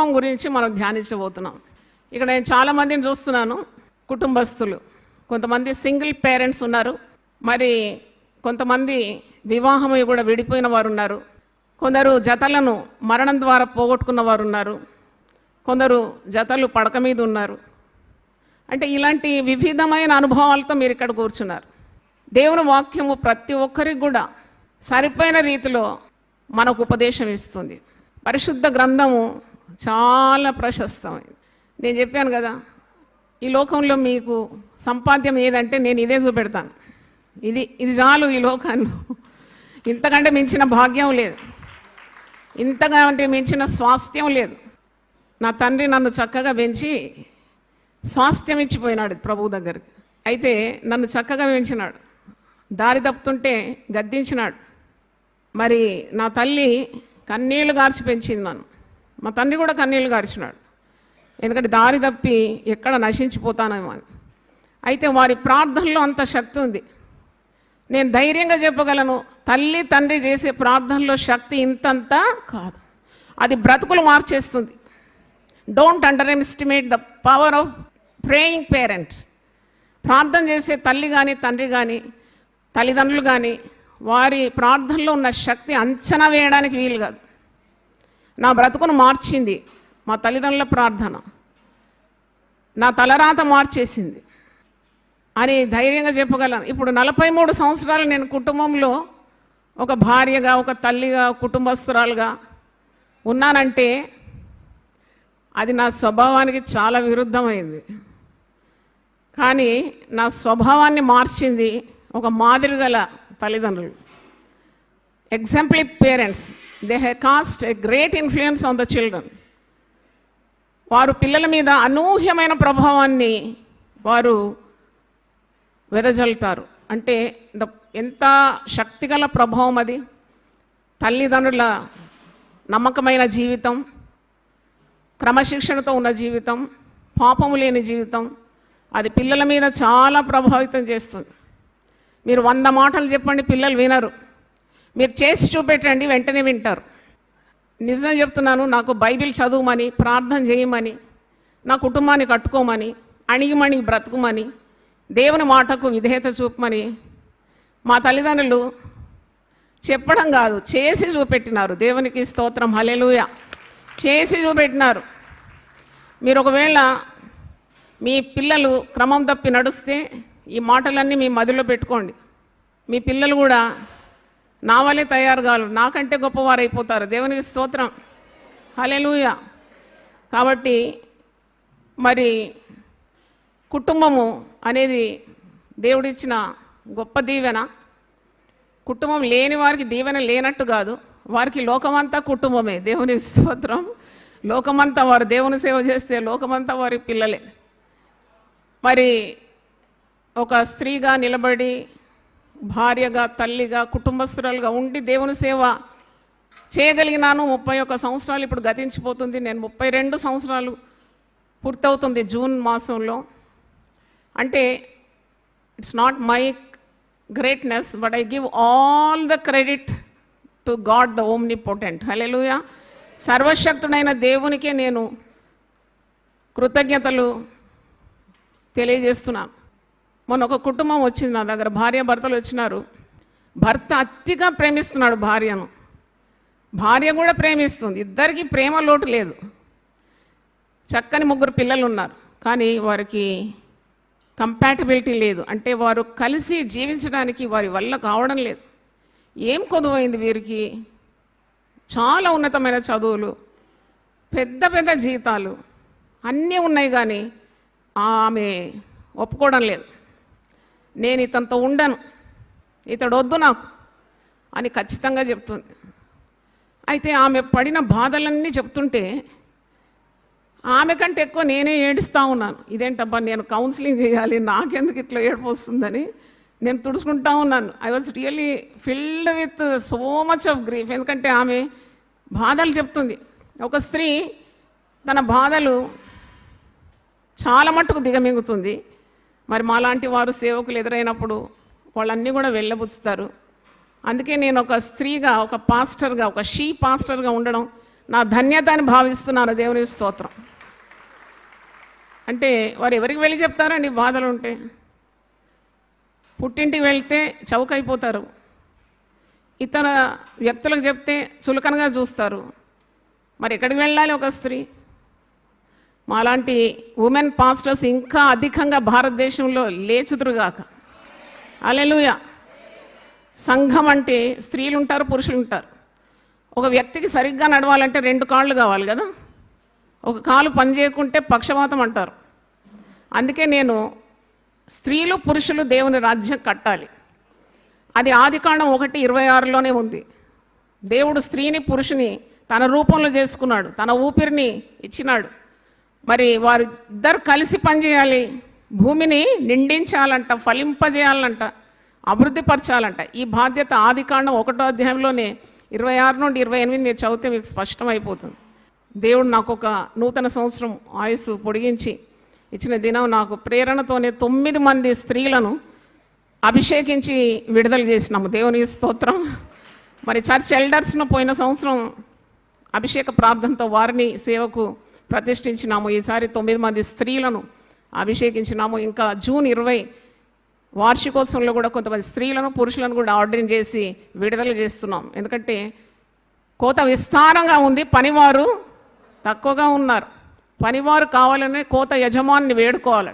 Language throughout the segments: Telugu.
కుటుంబం గురించి మనం ధ్యానించబోతున్నాం. ఇక్కడ నేను చాలామందిని చూస్తున్నాను, కుటుంబస్తులు. కొంతమంది సింగిల్ పేరెంట్స్ ఉన్నారు, మరి కొంతమంది వివాహం కూడా విడిపోయిన వారు ఉన్నారు, కొందరు జతలను మరణం ద్వారా పోగొట్టుకున్న వారు ఉన్నారు, కొందరు జతలు పడక మీద ఉన్నారు. అంటే ఇలాంటి వివిధమైన అనుభవాలతో మీరు ఇక్కడ కూర్చున్నారు. దేవుని వాక్యము ప్రతి ఒక్కరికి కూడా సరిపోయిన రీతిలో మనకు ఉపదేశం ఇస్తుంది. పరిశుద్ధ గ్రంథము చాలా ప్రశస్తమైంది. నేను చెప్పాను కదా, ఈ లోకంలో మీకు సంపాద్యం ఏదంటే నేను ఇదే చూపెడతాను. ఇది చాలు ఈ లోకంలో. ఇంతకంటే మించిన భాగ్యం లేదు, ఇంతకంటే మించిన స్వాస్థ్యం లేదు. నా తండ్రి నన్ను చక్కగా పెంచి స్వాస్థ్యం ఇచ్చిపోయినాడు ప్రభువు దగ్గరికి. అయితే నన్ను చక్కగా పెంచినాడు, దారి తప్పుతుంటే గద్దించినాడు. మరి నా తల్లి కన్నీళ్లు గార్చి పెంచింది నన్ను, మా తండ్రి కూడా కన్నీళ్లు గార్చినాడు, ఎందుకంటే దారి తప్పి ఎక్కడ నశించిపోతానేమో అని. అయితే వారి ప్రార్థనలో అంత శక్తి ఉంది. నేను ధైర్యంగా చెప్పగలను, తల్లి తండ్రి చేసే ప్రార్థనలో శక్తి ఇంతంతా కాదు, అది బ్రతుకులు మార్చేస్తుంది. Don't under estimate the power of praying parent. ప్రార్థన చేసే తల్లి కానీ తండ్రి కానీ తల్లిదండ్రులు కానీ వారి ప్రార్థనలో ఉన్న శక్తి అంచనా వేయడానికి వీలు కాదు. నా బ్రతుకును మార్చింది మా తల్లిదండ్రుల ప్రార్థన, నా తలరాత మార్చేసింది అని ధైర్యంగా చెప్పగలను. ఇప్పుడు 43 సంవత్సరాలు నేను కుటుంబంలో ఒక భార్యగా, ఒక తల్లిగా, కుటుంబస్తురాలుగా ఉన్నానంటే అది నా స్వభావానికి చాలా విరుద్ధమైంది. కానీ నా స్వభావాన్ని మార్చింది ఒక మాదిరి గల తల్లిదండ్రులు. Example parents, they have cost a great influence on the children. వారు పిల్లల మీద అనూహ్యమైన ప్రభావాన్ని వారు వెదజల్లుతారు. అంటే ఎంత శక్తిగల ప్రభావం అది. తల్లిదండ్రుల నమ్మకమైన జీవితం, క్రమశిక్షణతో ఉన్న జీవితం, పాపము లేని జీవితం, అది పిల్లల మీద చాలా ప్రభావితం చేస్తుంది. మీరు 100 మాటలు చెప్పండి, పిల్లలు వినరు. మీరు చేసి చూపెట్టండి, వెంటనే వింటారు. నిజం చెప్తున్నాను, నాకు బైబిల్ చదువుమని, ప్రార్థన చేయమని, నా కుటుంబాన్ని కట్టుకోమని, అణిగిమణి బ్రతుకుమని, దేవుని మాటకు విధేయత చూపమని మా తల్లిదండ్రులు చెప్పడం కాదు, చేసి చూపెట్టినారు. దేవునికి స్తోత్రం, హల్లెలూయా. చేసి చూపెట్టినారు. మీరు ఒకవేళ మీ పిల్లలు క్రమం తప్పి నడుస్తే ఈ మాటలన్నీ మీ మదిలో పెట్టుకోండి. మీ పిల్లలు కూడా నా వల్లే తయారు కావాలి, నాకంటే గొప్పవారు అయిపోతారు. దేవునికి స్తోత్రం, హల్లెలూయా. కాబట్టి మరి కుటుంబము అనేది దేవుడిచ్చిన గొప్ప దీవెన. కుటుంబం లేని వారికి దీవెన లేనట్టు కాదు, వారికి లోకమంతా కుటుంబమే. దేవుని స్తోత్రం. లోకమంతా వారు దేవుని సేవ చేస్తే లోకమంతా వారి పిల్లలే. మరి ఒక స్త్రీగా నిలబడి, భార్యగా, తల్లిగా, కుటుంబస్తురాలుగా ఉండి దేవుని సేవ చేయగలిగినాను. 31 సంవత్సరాలు ఇప్పుడు గతించిపోతుంది. నేను 32 సంవత్సరాలు పూర్తవుతుంది జూన్ మాసంలో. అంటే it's not my greatness, but I give all the credit to God the omnipotent. Hallelujah. సర్వశక్తుడైన దేవునికే నేను కృతజ్ఞతలు తెలియజేస్తున్నాను. మొన్న ఒక కుటుంబం వచ్చింది నా దగ్గర, భార్య భర్తలు వచ్చినారు. భర్త అతిగా ప్రేమిస్తున్నాడు భార్యను, భార్య కూడా ప్రేమిస్తుంది. ఇద్దరికి ప్రేమ లోటు లేదు. చక్కని 3 పిల్లలు ఉన్నారు, కానీ వారికి కంపాటిబిలిటీ లేదు. అంటే వారు కలిసి జీవించడానికి వారి వల్ల కావడం లేదు. ఏం కొదువైంది వీరికి? చాలా ఉన్నతమైన చదువులు, పెద్ద పెద్ద జీతాలు అన్నీ ఉన్నాయి, కానీ ఆమె ఒప్పుకోవడం లేదు. నేను ఇతనితో ఉండను, ఇతడు వద్దు నాకు అని ఖచ్చితంగా చెప్తుంది. అయితే ఆమె పడిన బాధలన్నీ చెప్తుంటే ఆమె కంటే ఎక్కువ నేనే ఏడుస్తూ ఉన్నాను. ఇదేంటబ్బా, నేను కౌన్సిలింగ్ చేయాలి, నాకెందుకు ఇట్లా ఏడుపు వస్తుందని నేను తుడుచుకుంటా ఉన్నాను. I was really filled with so much of grief. ఎందుకంటే ఆమె బాధలు చెప్తుంది. ఒక స్త్రీ తన బాధలు చాలా మట్టుకు దిగమింగుతుంది. మరి మాలాంటి వారు సేవకులు ఎదురైనప్పుడు వాళ్ళన్నీ కూడా వెళ్ళబుచ్చుతారు. అందుకే నేను ఒక స్త్రీగా, ఒక పాస్టర్గా, ఒక షీ పాస్టర్గా ఉండడం నా ధన్యత అని భావిస్తున్నాను. దేవుని స్తోత్రం. అంటే వారు ఎవరికి వెళ్ళి చెప్తారండి బాధలు ఉంటే? పుట్టింటికి వెళ్తే చౌకైపోతారు, ఇతర వ్యక్తులకు చెప్తే చులకనగా చూస్తారు. మరి ఎక్కడికి వెళ్ళాలి ఒక స్త్రీ? మాలాంటి ఉమెన్ పాస్టర్స్ ఇంకా అధికంగా భారతదేశంలో లేచుదురుగాక. హల్లెలూయా. సంఘం అంటే స్త్రీలు ఉంటారు, పురుషులు ఉంటారు. ఒక వ్యక్తికి సరిగ్గా నడవాలంటే 2 కాళ్ళు కావాలి కదా. ఒక కాలు పని చేయకుంటే పక్షవాతం అంటారు. అందుకే నేను స్త్రీలు పురుషులు దేవుని రాజ్యం కట్టాలి. అది ఆదికాండం 1:26లోనే ఉంది. దేవుడు స్త్రీని పురుషుని తన రూపంలో చేసుకున్నాడు, తన ఊపిరిని ఇచ్చినాడు. మరి వారిద్దరు కలిసి పనిచేయాలి, భూమిని నిండించాలంట, ఫలింపజేయాలంట, అభివృద్ధి పరచాలంట. ఈ బాధ్యత ఆదికాండం 1వ అధ్యాయంలోనే 26 నుండి 28 మీరు చదివితే మీకు స్పష్టమైపోతుంది. దేవుడు నాకు ఒక నూతన సంవత్సరం ఆయుస్సు పొడిగించి ఇచ్చిన దినం నాకు ప్రేరణతోనే 9 మంది స్త్రీలను అభిషేకించి విడుదల చేసినాము. దేవుని స్తోత్రం. మరి చర్చ్ ఎల్డర్స్ను పోయిన సంవత్సరం అభిషేక ప్రార్థనతో వారిని సేవకు ప్రతిష్ఠించినాము. ఈసారి 9 మంది స్త్రీలను అభిషేకించినాము. ఇంకా జూన్ 20 వార్షికోత్సవంలో కూడా కొంతమంది స్త్రీలను పురుషులను కూడా ఆర్డర్ చేసి విడుదల చేస్తున్నాం. ఎందుకంటే కోత విస్తారంగా ఉంది, పనివారు తక్కువగా ఉన్నారు. పనివారు కావాలనే కోత యజమానిని వేడుకోవాలి.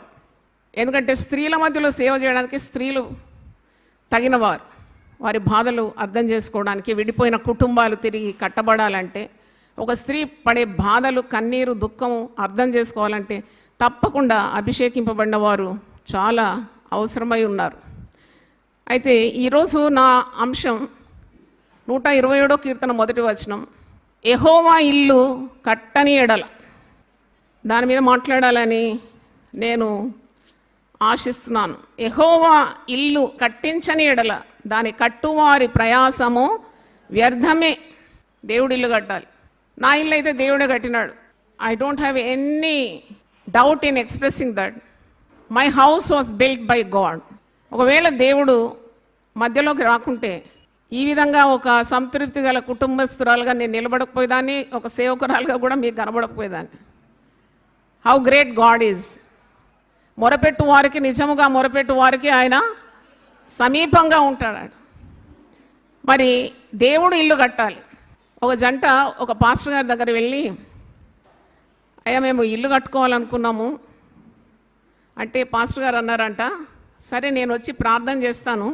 ఎందుకంటే స్త్రీల మధ్యలో సేవ చేయడానికి స్త్రీలు తగినవారు. వారి బాధలు అర్థం చేసుకోవడానికి, విడిపోయిన కుటుంబాలు తిరిగి కట్టబడాలంటే, ఒక స్త్రీ పడే బాధలు, కన్నీరు, దుఃఖం అర్థం చేసుకోవాలంటే తప్పకుండా అభిషేకింపబడిన వారు చాలా అవసరమై ఉన్నారు. అయితే ఈరోజు నా అంశం 127వ కీర్తన 1వ వచనం, యెహోవా ఇల్లు కట్టని ఎడల. దాని మీద మాట్లాడాలని నేను ఆశిస్తున్నాను. యెహోవా ఇల్లు కట్టించని ఎడల దాని కట్టువారి ప్రయాసము వ్యర్థమే. దేవుడు ఇల్లు కట్టాలి. నా ఇల్లు అయితే దేవుడే కట్టినాడు. I don't have any doubt in expressing that my house was built by God. ఒకవేళ దేవుడు మధ్యలోకి రాకుంటే ఈ విధంగా ఒక సంతృప్తి గల కుటుంబస్తురాలుగా నేను నిలబడకపోయేదాన్ని, ఒక సేవకురాలుగా కూడా మీకు కనబడకపోయేదాన్ని. How great God is. మొరపెట్టు వారికి, నిజముగా మొరపెట్టు వారికి ఆయన సమీపంగా ఉంటాడు. మరి దేవుడు ఇల్లు కట్టాలి. ఒక జంట ఒక పాస్టర్ గారి దగ్గర వెళ్ళి, అయ్యా మేము ఇల్లు కట్టుకోవాలనుకున్నాము అంటే పాస్టర్ గారు అన్నారంట, సరే నేను వచ్చి ప్రార్థన చేస్తాను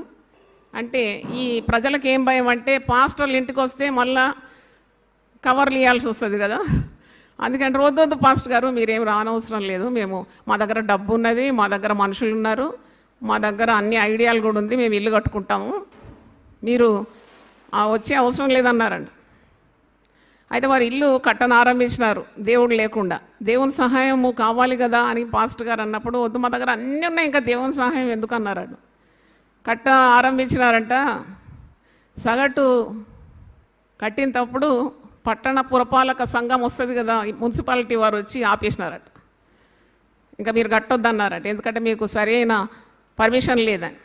అంటే, ఈ ప్రజలకు ఏం భయం అంటే పాస్టర్లు ఇంటికి వస్తే మళ్ళా కవర్లు ఇవ్వాల్సి వస్తుంది కదా. అందుకని రోజు పాస్టర్ గారు మీరేం రానవసరం లేదు, మేము మా దగ్గర డబ్బు ఉన్నది, మా దగ్గర మనుషులు ఉన్నారు, మా దగ్గర అన్ని ఐడియాలు కూడా ఉంది, మేము ఇల్లు కట్టుకుంటాము, మీరు వచ్చే అవసరం లేదన్నారండి. అయితే వారు ఇల్లు కట్టను ఆరంభించినారు దేవుడు లేకుండా. దేవుని సహాయము కావాలి కదా అని పాస్టర్ గారు అన్నప్పుడు, వద్దు మా దగ్గర అన్నీ ఉన్నాయి, ఇంకా దేవుని సహాయం ఎందుకు అన్నారండి. కట్ట ఆరంభించినారంట. సగటు కట్టినప్పుడు పట్టణ పురపాలక సంఘం వస్తుంది కదా, మున్సిపాలిటీ వారు వచ్చి ఆపేసినారట. ఇంకా మీరు కట్టొద్దన్నారట, ఎందుకంటే మీకు సరైన పర్మిషన్ లేదని.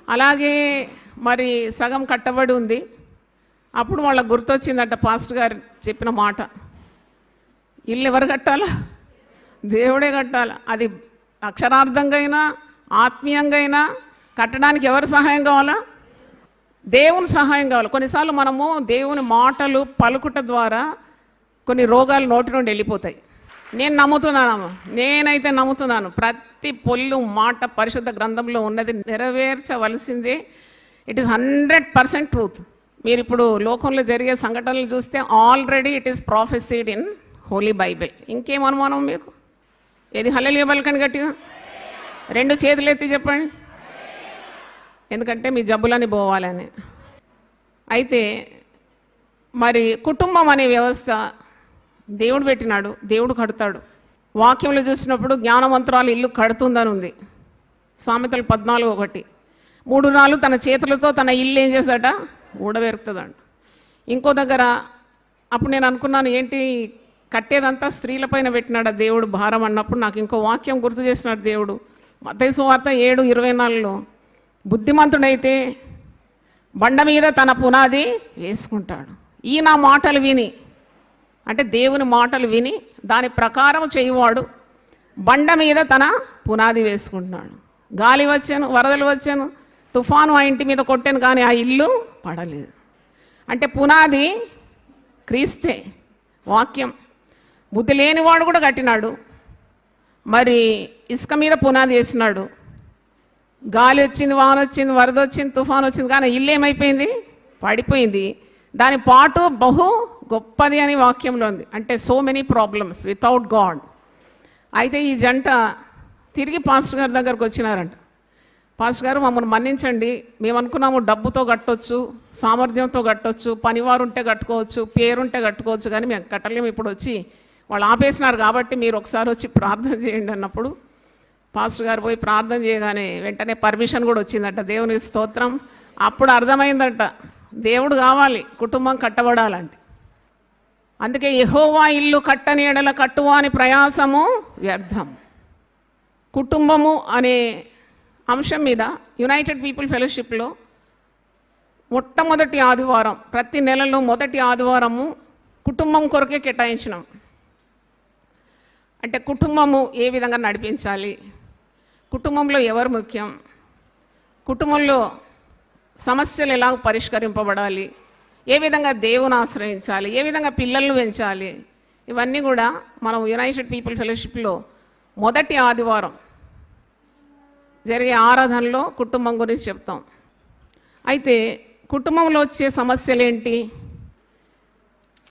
అలాగే మరి సగం కట్టబడి ఉంది. అప్పుడు వాళ్ళకు గుర్తొచ్చిందట పాస్టర్ గారు చెప్పిన మాట, ఇల్లు ఎవరు కట్టాలా? దేవుడే కట్టాలి. అది అక్షరార్థంగా అయినా ఆత్మీయంగా అయినా కట్టడానికి ఎవరి సహాయం కావాలా? దేవుని సహాయం కావాలి. కొన్నిసార్లు మనము దేవుని మాటలు పలుకుట ద్వారా కొన్ని రోగాలు నోటి నుండి వెళ్ళిపోతాయి. నేను నమ్ముతున్నాను, నేనైతే నమ్ముతున్నాను, ప్రతి పొల్లు మాట పరిశుద్ధ గ్రంథంలో ఉన్నది నెరవేర్చవలసిందే. It is 100% truth. మీరు ఇప్పుడు లోకంలో జరిగే సంఘటనలు చూస్తే already it is prophesied in holy Bible. ఇంకేం అనుమానం మీకు? ఏది హల్లెలూయా పలకండి గట్టిగా, 2 చేతులు ఎత్తి చెప్పండి. ఎందుకంటే మీ జబ్బులని పోవాలని. అయితే మరి కుటుంబం అనే వ్యవస్థ దేవుడు పెట్టినాడు, దేవుడు కడతాడు. వాక్యంలో చూసినప్పుడు జ్ఞానవంతురాలు ఇల్లు కడుతుందని ఉంది. సామెతలు 14:1. 3 రాళ్ళు తన చేతులతో తన ఇల్లు ఏం చేశాట? ఊడబెరుకుతుందండి. ఇంకో దగ్గర అప్పుడు నేను అనుకున్నాను, ఏంటి కట్టేదంతా స్త్రీలపైన పెట్టినాడు దేవుడు భారం అన్నప్పుడు నాకు ఇంకో వాక్యం గుర్తు చేసినాడు దేవుడు. మత్తయి సువార్త 7:24లో, బుద్ధిమంతుడైతే బండ మీద తన పునాది వేసుకుంటాడు. ఈ నా మాటలు విని అంటే దేవుని మాటలు విని దాని ప్రకారం చేయువాడు బండ మీద తన పునాది వేసుకుంటున్నాడు. గాలి వచ్చాను, వరదలు వచ్చాను, తుఫాను ఆ ఇంటి మీద కొట్టాను, కానీ ఆ ఇల్లు పడలేదు. అంటే పునాది క్రీస్తే, వాక్యం. బుద్ధి లేనివాడు కూడా కట్టినాడు, మరి ఇసుక మీద పునాది వేసినాడు. గాలి వచ్చింది, వాన వచ్చింది, వరద వచ్చింది, తుఫాను వచ్చింది, కానీ ఇల్లు ఏమైపోయింది? పడిపోయింది. దాని పాటు బహు గొప్పది అని వాక్యంలో ఉంది. అంటే so many problems without God. అయితే ఈ జంట తిరిగి పాస్టర్ గారి దగ్గరకు వచ్చినారంట. పాస్టర్ గారు, మమ్మల్ని మన్నించండి, మేము అనుకున్నాము డబ్బుతో కట్టొచ్చు, సామర్థ్యంతో కట్టొచ్చు, పనివారు ఉంటే కట్టుకోవచ్చు, పేరుంటే కట్టుకోవచ్చు, కానీ మేము కట్టలేము. ఇప్పుడు వచ్చి వాళ్ళు ఆపేసినారు కాబట్టి మీరు ఒకసారి వచ్చి ప్రార్థన చేయండి అన్నప్పుడు పాస్టర్ గారు పోయి ప్రార్థన చేయగానే వెంటనే పర్మిషన్ కూడా వచ్చిందట. దేవునికి స్తోత్రం. అప్పుడు అర్థమైందట, దేవుడు కావాలి కుటుంబం కట్టబడాలంటే. అందుకే యెహోవా ఇల్లు కట్టని ఎడల కట్టువాని ప్రయాసము వ్యర్థం. కుటుంబము అనే అంశం మీద యునైటెడ్ పీపుల్ ఫెలోషిప్లో మొట్టమొదటి ఆదివారం, ప్రతి నెలలో మొదటి ఆదివారము కుటుంబం కొరకే కేటాయించినాం. అంటే కుటుంబము ఏ విధంగా నడిపించాలి, కుటుంబంలో ఎవరు ముఖ్యం, కుటుంబంలో సమస్యలు ఎలా పరిష్కరింపబడాలి, ఏ విధంగా దేవుని ఆశ్రయించాలి, ఏ విధంగా పిల్లలను పెంచాలి, ఇవన్నీ కూడా మనం యునైటెడ్ పీపుల్ ఫెలోషిప్లో మొదటి ఆదివారం జరిగే ఆరాధనలో కుటుంబం గురించి చెప్తాం. అయితే కుటుంబంలో వచ్చే సమస్యలు ఏంటి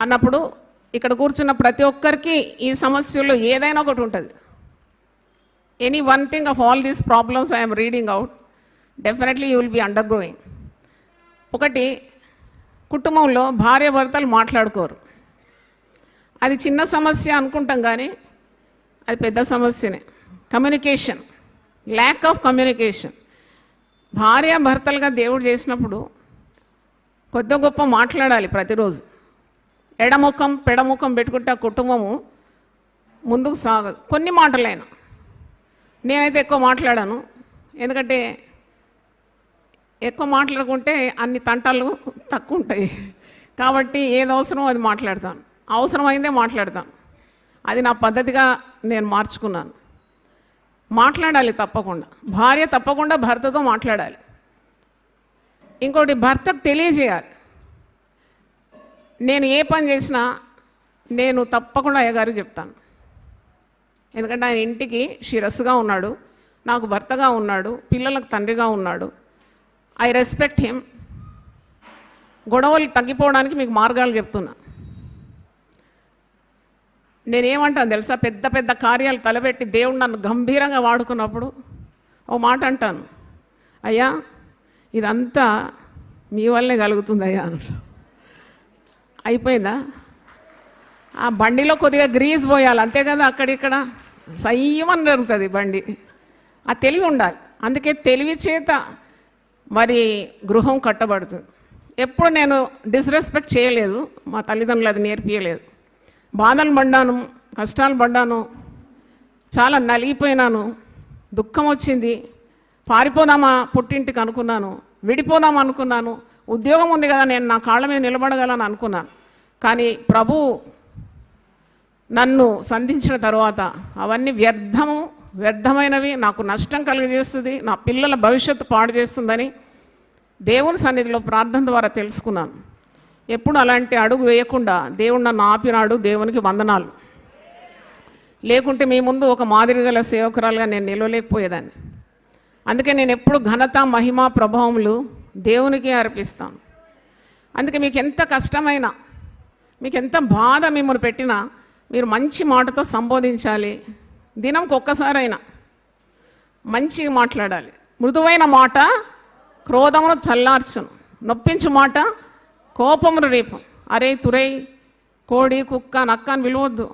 అన్నప్పుడు ఇక్కడ కూర్చున్న ప్రతి ఒక్కరికి ఈ సమస్యల్లో ఏదైనా ఒకటి ఉంటుంది. Any one thing of all these problems I'm reading out, definitely you will be under going. ఒకటి, కుటుంబంలో భార్య భర్తలు మాట్లాడుకోరు. అది చిన్న సమస్య అనుకుంటాం, కానీ అది పెద్ద సమస్యనే. Communication, lack of communication. భార్య భర్తలుగా దేవుడు చేసినప్పుడు కొద్ది గొప్ప మాట్లాడాలి ప్రతిరోజు. ఎడముఖం పెడముఖం పెట్టుకుంటే ఆ కుటుంబము ముందుకు సాగదు. కొన్ని మాటలైనా, నేనైతే ఎక్కువ మాట్లాడాను, ఎందుకంటే ఎక్కువ మాట్లాడుకుంటే అన్ని తంటాలు తక్కువ ఉంటాయి. కాబట్టి ఏది అవసరమో అది మాట్లాడతాను, అవసరమైందే మాట్లాడతాను. అది నా పద్ధతిగా నేను మార్చుకున్నాను. మాట్లాడాలి తప్పకుండా, భార్య తప్పకుండా భర్తతో మాట్లాడాలి. ఇంకోటి, భర్తకు తెలియజేయాలి. నేను ఏ పని చేసినా నేను తప్పకుండా అయ్యగారికి చెప్తాను. ఎందుకంటే ఆయన ఇంటికి శిరస్సుగా ఉన్నాడు, నాకు భర్తగా ఉన్నాడు, పిల్లలకు తండ్రిగా ఉన్నాడు. I respect him. గొడవలు తగ్గిపోవడానికి మీకు మార్గాలు చెప్తున్నా. నేనేమంటాను తెలుసా, పెద్ద పెద్ద కార్యాలు తలపెట్టి దేవుడు నన్ను గంభీరంగా వాడుకున్నప్పుడు ఓ మాట అంటాను, అయ్యా ఇదంతా మీ వల్లే కలుగుతుంది అయ్యా అన్నారు. అయిపోయిందా? ఆ బండిలో కొద్దిగా గ్రీజ్ పోయాలి అంతే కదా, అక్కడిక్కడ సయ్యమని జరుగుతుంది బండి. ఆ తెలివి ఉండాలి. అందుకే తెలివి చేత మరి గృహం కట్టబడుతుంది. ఎప్పుడు నేను డిస్రెస్పెక్ట్ చేయలేదు, మా తల్లిదండ్రులు అది నేర్పించలేదు. బాధలు పడ్డాను, కష్టాలు పడ్డాను, చాలా నలిగిపోయినాను, దుఃఖం వచ్చింది, పారిపోదామా పుట్టింటికి అనుకున్నాను, విడిపోదాం అనుకున్నాను, ఉద్యోగం ఉంది కదా నేను నా కాళ్ళ మీద నిలబడగలను అనుకున్నాను. కానీ ప్రభు నన్ను సంధించిన తర్వాత అవన్నీ వ్యర్థమైనవి, నాకు నష్టం కలిగజేస్తుంది, నా పిల్లల భవిష్యత్తు పాడు చేస్తుందని దేవుని సన్నిధిలో ప్రార్థన ద్వారా తెలుసుకున్నాను. ఎప్పుడు అలాంటి అడుగు వేయకుండా దేవుడు నన్ను ఆపినాడు. దేవునికి వందనాలు. లేకుంటే మీ ముందు ఒక మాదిరి గల సేవకురాలుగా నేను నిలవలేకపోయేదాన్ని. అందుకే నేను ఎప్పుడు ఘనత మహిమ ప్రభావములు దేవునికే అర్పిస్తాను. అందుకే మీకు ఎంత కష్టమైనా, మీకు ఎంత బాధ మిమ్మల్ని పెట్టినా మీరు మంచి మాటతో సంబోధించాలి. దినంకి ఒక్కసారైనా మంచిగా మాట్లాడాలి. మృదువైన మాట క్రోధమును చల్లార్చును, నొప్పించు మాట కోపమును రేపు. అరే తురై, కోడి, కుక్క, నక్క అని పిలవద్దు.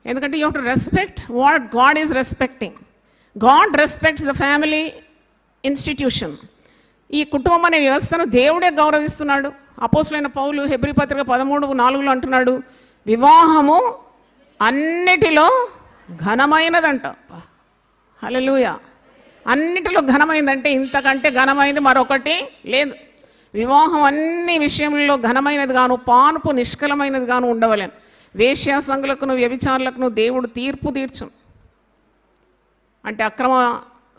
ఎందుకంటే you have to respect what God is respecting. God respects the family institution. ఈ కుటుంబం అనే వ్యవస్థను దేవుడే గౌరవిస్తున్నాడు. అపోస్తలుడైన పౌలు హెబ్రీ పత్రిక 13:4 అంటున్నాడు, వివాహము అన్నిటిలో ఘనమైనదంట. హల్లెలూయా. అన్నిటిలో ఘనమైందంటే ఇంతకంటే ఘనమైంది మరొకటి లేదు. వివాహం అన్ని విషయంలో ఘనమైనది గాను, పానుపు నిష్కలమైనది గాను ఉండవలేను. వేశ్యాసంగులకును వ్యభిచారులకును దేవుడు తీర్పు తీర్చును. అంటే అక్రమ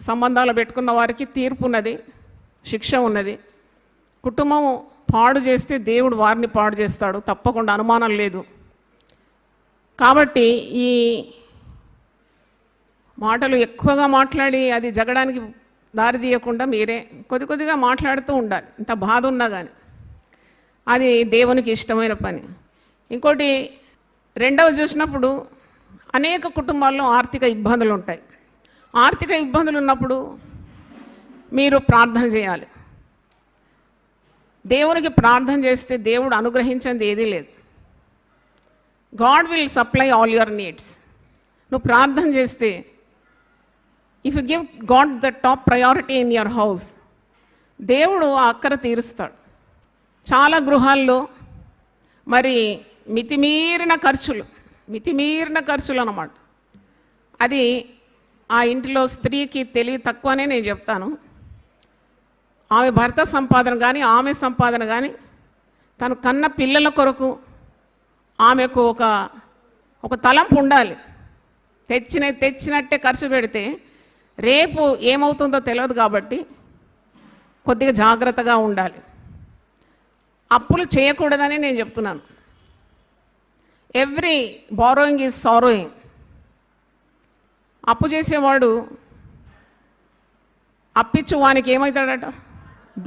సంబంధాలు పెట్టుకున్న వారికి తీర్పు ఉన్నది, శిక్ష ఉన్నది. కుటుంబం పాడు చేస్తే దేవుడు వారిని పాడు చేస్తాడు, తప్పకుండా, అనుమానం లేదు. కాబట్టి ఈ మాటలు ఎక్కువగా మాట్లాడి అది జగడానికి దారి తీయకుండా మీరే కొద్ది కొద్దిగా మాట్లాడుతూ ఉండాలి, ఇంత బాధ ఉన్నా కానీ. అది దేవునికి ఇష్టమైన పని. ఇంకోటి, రెండవది చూసినప్పుడు అనేక కుటుంబాల్లో ఆర్థిక ఇబ్బందులు ఉంటాయి. ఆర్థిక ఇబ్బందులు ఉన్నప్పుడు మీరు ప్రార్థన చేయాలి. దేవునికి ప్రార్థన చేస్తే దేవుడు అనుగ్రహించింది ఏదీ లేదు. God will supply all your needs. నువ్వు ప్రార్థన చేస్తే, if you give God the top priority in your house, దేవుడు ఆ అక్కర తీరుస్తాడు. చాలా గృహాల్లో మరి మితిమీరిన ఖర్చులు అన్నమాట. అది ఆ ఇంటిలో స్త్రీకి తెలివి తక్కువనే నేను చెప్తాను. ఆమె భర్త సంపాదన కానీ ఆమె సంపాదన కానీ తను కన్న పిల్లల కొరకు ఆమెకు ఒక తలంపు ఉండాలి. తెచ్చినట్టే ఖర్చు పెడితే రేపు ఏమవుతుందో తెలియదు. కాబట్టి కొద్దిగా జాగ్రత్తగా ఉండాలి. అప్పులు చేయకూడదని నేను చెప్తున్నాను. Every borrowing is sorrowing. అప్పు చేసేవాడు అప్పిచ్చు వానికి ఏమవుతాడట,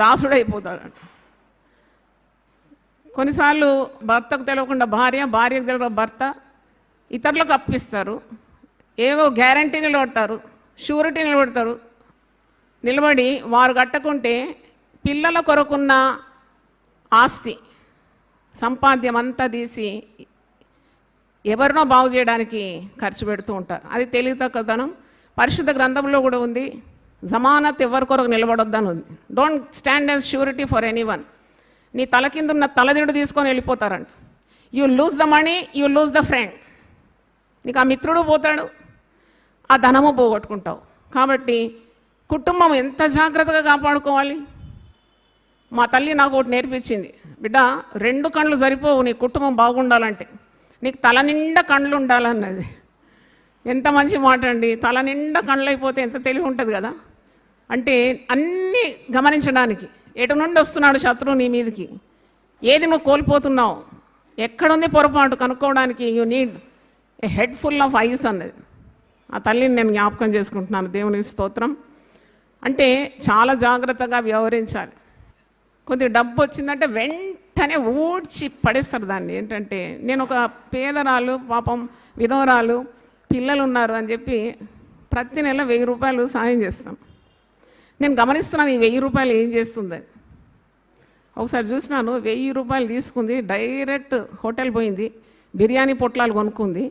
దాసుడైపోతాడట. కొన్నిసార్లు భర్తకు తెలియకుండా భార్యకు తెలియకుండా భర్త ఇతరులకు అప్పిస్తారు. ఏవో గ్యారంటీ నిలబడతారు, షూరిటీ నిలబడతారు. నిలబడి వారు కట్టకుంటే పిల్లల కొరకున్న ఆస్తి సంపాద్యం అంతా తీసి ఎవరినో బాగు చేయడానికి ఖర్చు పెడుతూ ఉంటారు. అది తెలివి తక్కువతనం. పరిశుద్ధ గ్రంథంలో కూడా ఉంది, జమానత్ ఎవరి కొరకు నిలబడొద్దని ఉంది. Don't stand as surety for anyone. నీ తల కింద ఉన్న తలదిండు తీసుకొని వెళ్ళిపోతారంట. You lose the money, you lose the friend. నీకు ఆ మిత్రుడు పోతాడు, ఆ ధనము పోగొట్టుకుంటావు. కాబట్టి కుటుంబం ఎంత జాగ్రత్తగా కాపాడుకోవాలి. మా తల్లి నాకు ఒకటి నేర్పించింది, బిడ్డ 2 కళ్ళు సరిపోవు నీ కుటుంబం బాగుండాలంటే, నీకు తల నిండా కళ్ళు ఉండాలన్నది. ఎంత మంచి మాట అండి. తల నిండా కళ్ళు అయిపోతే ఎంత తెలివి ఉంటుంది కదా. అంటే అన్నీ గమనించడానికి, ఎటు నుండి వస్తున్నాడు శత్రువు నీ మీదకి, ఏది నువ్వు కోల్పోతున్నావు, ఎక్కడుంది పొరపాటు కనుక్కోవడానికి you need a head full of ice అన్నది. ఆ తల్లిని నేను జ్ఞాపకం చేసుకుంటున్నాను. దేవునికి స్తోత్రం. అంటే చాలా జాగ్రత్తగా వ్యవహరించాలి. కొద్దిగా డబ్బు వచ్చిందంటే వెంటనే ఊడ్చి పడేస్తారు దాన్ని. ఏంటంటే నేను ఒక పేదరాలు, పాపం విధవరాలు, పిల్లలు ఉన్నారు అని చెప్పి ప్రతి నెల 1000 రూపాయలు సాయం చేస్తాం. నేను గమనిస్తున్నాను ఈ 1000 రూపాయలు ఏం చేస్తుందని. ఒకసారి చూసినాను, 1000 రూపాయలు తీసుకుంది, డైరెక్ట్ హోటల్ పోయింది, బిర్యానీ పొట్లాలు కొనుక్కుంది,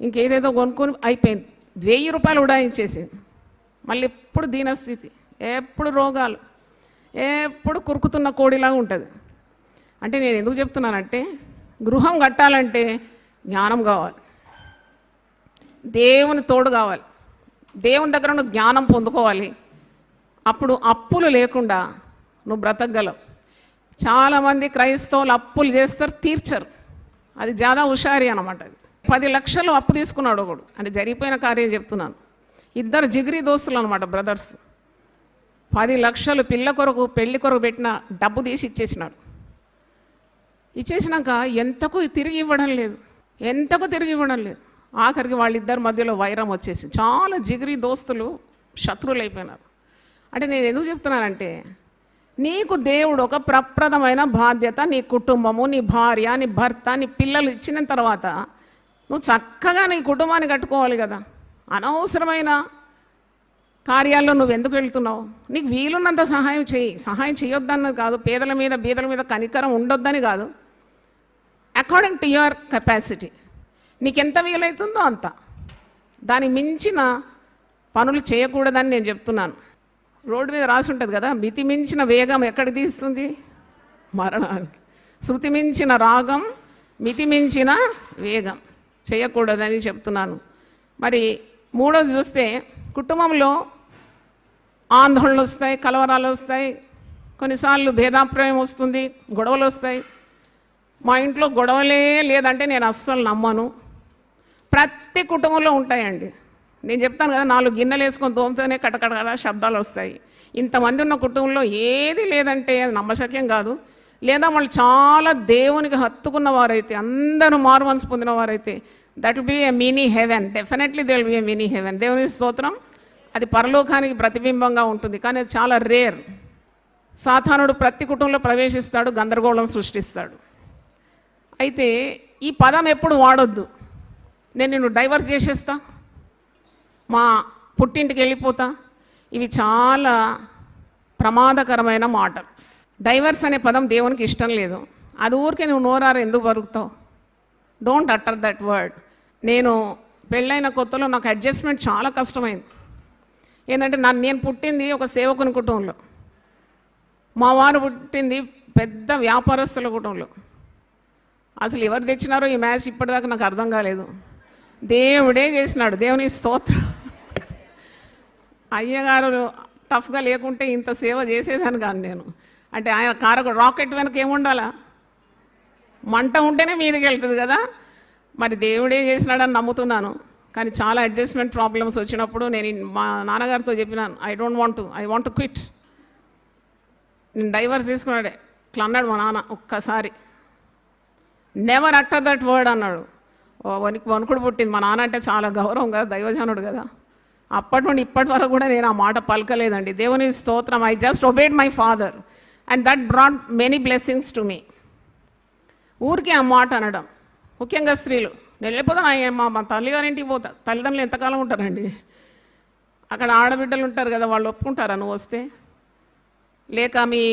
ఇంకేదేదో కొనుక్కొని అయిపోయింది. 1000 రూపాయలు ఉడాయించేసింది. మళ్ళీ ఎప్పుడు దీనస్థితి, ఎప్పుడు రోగాలు, ఎప్పుడు కురుకుతున్న కోడిలాగా ఉంటుంది. అంటే నేను ఎందుకు చెప్తున్నానంటే, గృహం కట్టాలంటే జ్ఞానం కావాలి, దేవుని తోడు కావాలి, దేవుని దగ్గర నువ్వు జ్ఞానం పొందుకోవాలి. అప్పుడు అప్పులు లేకుండా నువ్వు బ్రతకగలవు. చాలామంది క్రైస్తవులు అప్పులు చేస్తారు, తీర్చరు. అది జాదా హుషారి అనమాట. అది 10 లక్షలు అప్పు తీసుకున్నాడు ఒకడు. అంటే జరిగిపోయిన కార్యం చెప్తున్నాను. 2 జిగిరి దోస్తులు అనమాట, బ్రదర్స్. 10 లక్షలు పిల్ల కొరకు, పెళ్లి కొరకు పెట్టిన డబ్బు తీసి ఇచ్చేసినాడు. ఇచ్చేసినాక ఎంతకు తిరిగి ఇవ్వడం లేదు. ఆఖరికి వాళ్ళిద్దరి మధ్యలో వైరం వచ్చేసి చాలా జిగిరి దోస్తులు శత్రువులు అయిపోయినారు. అంటే నేను ఎందుకు చెప్తున్నానంటే, నీకు దేవుడు ఒక ప్రప్రదమైన బాధ్యత, నీ కుటుంబము, నీ భార్య, నీ భర్త, నీ పిల్లలు ఇచ్చిన తర్వాత నువ్వు చక్కగా నీ కుటుంబాన్ని కట్టుకోవాలి కదా. అనవసరమైన కార్యాల్లో నువ్వు ఎందుకు వెళ్తున్నావు? నీకు వీలున్నంత సహాయం చేయి. సహాయం చేయొద్దన్నది కాదు, పేదల మీద బీదల మీద కనికరం ఉండొద్దని కాదు. అకార్డింగ్ టు యువర్ కెపాసిటీ, నీకెంత వీలవుతుందో అంత. దాని మించిన పనులు చేయకూడదని నేను చెప్తున్నాను. రోడ్డు మీద రాసి ఉంటుంది కదా, మితి మించిన వేగం ఎక్కడికి తీస్తుంది? మరణానికి. శృతి మించిన రాగం, మితి మించిన వేగం చేయకూడదని చెప్తున్నాను. మరి 3వది చూస్తే, కుటుంబంలో ఆందోళనలు వస్తాయి, కలవరాలు వస్తాయి, కొన్నిసార్లు భేదాభిప్రాయం వస్తుంది, గొడవలు వస్తాయి. మా ఇంట్లో గొడవలే లేదంటే నేను అస్సలు నమ్మను. ప్రతి కుటుంబంలో ఉంటాయండి. నేను చెప్తాను కదా, 4 గిన్నెలు వేసుకొని తోముతూనే కటకట శబ్దాలు వస్తాయి. ఇంతమంది ఉన్న కుటుంబంలో ఏది లేదంటే అది నమ్మశక్యం కాదు. లేదా వాళ్ళు చాలా దేవునికి హత్తుకున్న వారైతే, అందరూ మారు మనసు పొందిన వారైతే, that will be a mini heaven. Definitely they will be a mini heaven. దేవుని స్తోత్రం. అది పరలోకానికి ప్రతిబింబంగా ఉంటుంది, కానీ అది చాలా రేర్. సాతానుడు ప్రతి కుటుంబంలో ప్రవేశిస్తాడు, గందరగోళం సృష్టిస్తాడు. అయితే ఈ పదం ఎప్పుడు వాడొద్దు. నేను నిన్ను డైవర్స్ చేసేస్తా, మా పుట్టింటికి వెళ్ళిపోతా. ఇవి చాలా ప్రమాదకరమైన మాటలు. డైవర్స్ అనే పదం దేవునికి ఇష్టం లేదు. అది ఊరికే నువ్వు నోరారు ఎందుకు బతుకుతావు? Don't utter that word. నేను పెళ్ళైన కొత్తలో నాకు అడ్జస్ట్మెంట్ చాలా కష్టమైంది. ఏంటంటే నేను పుట్టింది ఒక సేవకుని కుటుంబంలో, మా వారు పుట్టింది పెద్ద వ్యాపారస్తుల కుటుంబంలో. అసలు ఎవరు తెచ్చినారో ఈ మ్యాచ్ ఇప్పటిదాకా నాకు అర్థం కాలేదు. దేవుడే చేసినాడు. దేవుని స్తోత్రం. అయ్యగారు టఫ్గా లేకుంటే ఇంత సేవ చేసేదాన్ని కాదు నేను. అంటే ఆయన కారకు రాకెట్ వెనక ఏముండాలా? మంట ఉంటేనే మీదకి వెళ్తుంది కదా. మరి దేవుడే చేసినాడని నమ్ముతున్నాను. కానీ చాలా అడ్జస్ట్మెంట్ ప్రాబ్లమ్స్ వచ్చినప్పుడు నేను మా నాన్నగారితో చెప్పినాను, ఐ వాంట్ టు క్విట్. నేను డైవర్స్ తీసుకున్నాడే ఇట్లా అన్నాడు మా నాన్న ఒక్కసారి. నెవర్ అటర్ దట్ వర్డ్ అన్నాడు. వణుకుడు పుట్టింది. మా నాన్న అంటే చాలా గౌరవం కదా, దైవజనుడు కదా. అప్పటి నుండి ఇప్పటి వరకు కూడా నేను ఆ మాట పలకలేదండి. దేవుని స్తోత్రం. I just obeyed my father and that brought many blessings to me. ఊరికే ఆ మాట అనడం, ముఖ్యంగా స్త్రీలు. నేను వెళ్ళిపోతా మా తల్లిగారింటికి పోతా. తల్లిదండ్రులు ఎంతకాలం ఉంటారండి? అక్కడ ఆడబిడ్డలు ఉంటారు కదా, వాళ్ళు ఒప్పుకుంటారా నువ్వు వస్తే? లేక మీ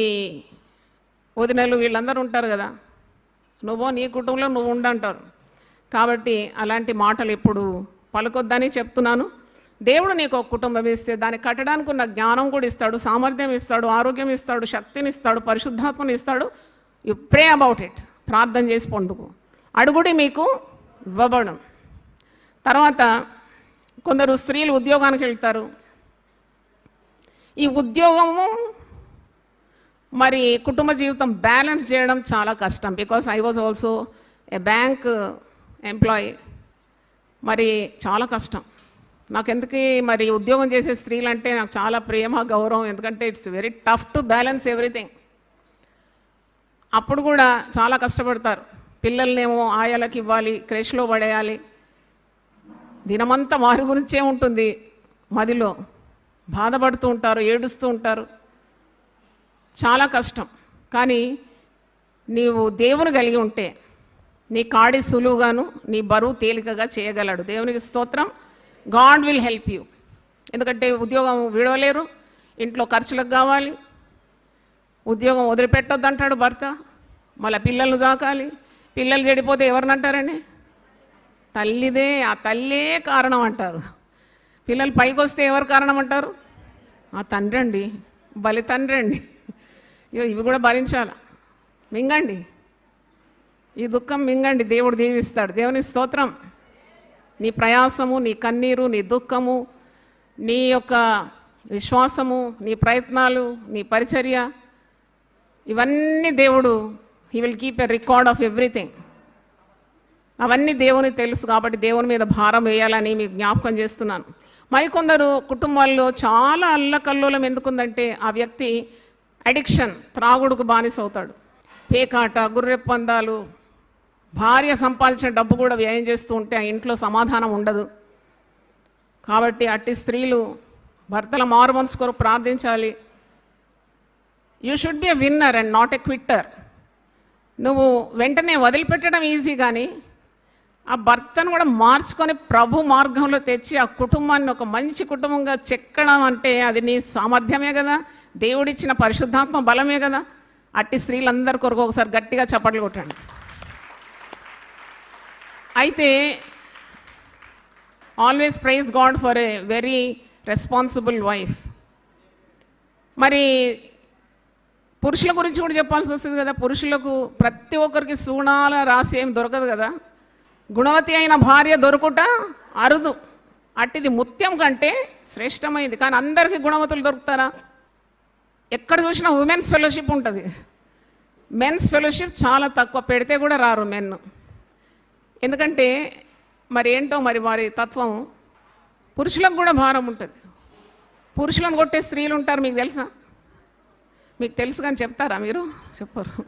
వదినలు వీళ్ళందరూ ఉంటారు కదా, నువ్వు నీ కుటుంబంలో నువ్వు ఉండంటారు. కాబట్టి అలాంటి మాటలు ఎప్పుడు పలకొద్దని చెప్తున్నాను. దేవుడు నీకు ఒక కుటుంబం ఇస్తే దాన్ని కట్టడానికి ఉన్న జ్ఞానం కూడా ఇస్తాడు, సామర్థ్యం ఇస్తాడు, ఆరోగ్యం ఇస్తాడు, శక్తిని ఇస్తాడు, పరిశుద్ధాత్మని ఇస్తాడు. You pray about it. ప్రార్థన చేసి పొందుకు. అడుగుడి మీకు ఇవ్వబడం. తర్వాత కొందరు స్త్రీలు ఉద్యోగానికి వెళ్తారు. ఈ ఉద్యోగము మరి కుటుంబ జీవితం బ్యాలెన్స్ చేయడం చాలా కష్టం. Because I was also a bank employee. మరి చాలా కష్టం నాకు. ఎందుకు మరి ఉద్యోగం చేసే స్త్రీలు అంటే నాకు చాలా ప్రేమ, గౌరవం. ఎందుకంటే it's very tough to balance everything. అప్పుడు కూడా చాలా కష్టపడతారు. పిల్లల్నేమో ఆయాలకి ఇవ్వాలి, క్రేష్లో పడేయాలి. దినమంతా వారి గురించే ఉంటుంది మదిలో. బాధపడుతూ ఉంటారు, ఏడుస్తూ ఉంటారు. చాలా కష్టం. కానీ నీవు దేవుని కలిగి ఉంటే నీ కాడి సులువుగాను, నీ బరువు తేలికగా చేయగలడు. దేవునికి స్తోత్రం. God will help you. ఎందుకంటే ఉద్యోగం విడవలేరు, ఇంట్లో ఖర్చులకు కావాలి. ఉద్యోగం వదిలిపెట్టొద్దు అంటాడు భర్త. మళ్ళీ పిల్లలు సాకాలి. పిల్లలు చెడిపోతే ఎవరినంటారండి? తల్లిదే. ఆ తల్లే కారణం అంటారు. పిల్లలు పైకి వస్తే ఎవరు కారణం అంటారు? ఆ తండ్రి అండి, బలి తండ్రి అండి. ఇవి కూడా భరించాలి. మింగండి, ఈ దుఃఖం మింగండి, దేవుడు దీవిస్తాడు. దేవుని స్తోత్రం. నీ ప్రయాసము, నీ కన్నీరు, నీ దుఃఖము, నీ యొక్క విశ్వాసము, నీ ప్రయత్నాలు, నీ పరిచర్య, ఇవన్నీ దేవుడు he will keep a record of everything. అవన్నీ దేవునికి తెలుసు. కాబట్టి దేవుని మీద భారం వేయాలని మీకు జ్ఞాపకం చేస్తున్నాను. మరికొందరు కుటుంబాల్లో చాలా అల్లకల్లోలం ఎందుకుందంటే ఆ వ్యక్తి అడిక్షన్, త్రాగుడుకు బానిస అవుతాడు. పేకాట, గుర్రెప్పందాలు, భార్య సంపాదించిన డబ్బు కూడా వ్యయం చేస్తూ ఉంటే ఆ ఇంట్లో సమాధానం ఉండదు. కాబట్టి అట్టి స్త్రీలు భర్తల మారు మనసు కొరకు ప్రార్థించాలి. You should be a winner and not a quitter. నువ్వు వెంటనే వదిలిపెట్టడం ఈజీ, కానీ ఆ భర్తను కూడా మార్చుకొని ప్రభు మార్గంలో తెచ్చి ఆ కుటుంబాన్ని ఒక మంచి కుటుంబంగా చెక్కడం అంటే అది నీ సామర్థ్యమే కదా, దేవుడిచ్చిన పరిశుద్ధాత్మ బలమే కదా. అట్టి స్త్రీలందరి కొరకు ఒకసారి గట్టిగా చప్పట్లు కొట్టండి. అయితే always praise God for a very responsible wife. మరి పురుషుల గురించి కూడా చెప్పాల్సి వస్తుంది కదా. పురుషులకు ప్రతి ఒక్కరికి సూణాల రాసి ఏం దొరకదు కదా. గుణవతి అయిన భార్య దొరుకుట అరుదు. అట్టిది ముత్యం కంటే శ్రేష్టమైంది. కానీ అందరికీ గుణవతులు దొరుకుతారా? ఎక్కడ చూసినా ఉమెన్స్ ఫెలోషిప్ ఉంటుంది. మెన్స్ ఫెలోషిప్ చాలా తక్కువ, పెడితే కూడా రారు మెన్. ఎందుకంటే మరి ఏంటో మరి వారి తత్వం. పురుషులకు కూడా భారం ఉంటుంది. పురుషులను కొట్టే స్త్రీలు ఉంటారు, మీకు తెలుసా? మీకు తెలుసు కానీ చెప్తారా మీరు? చెప్పరు.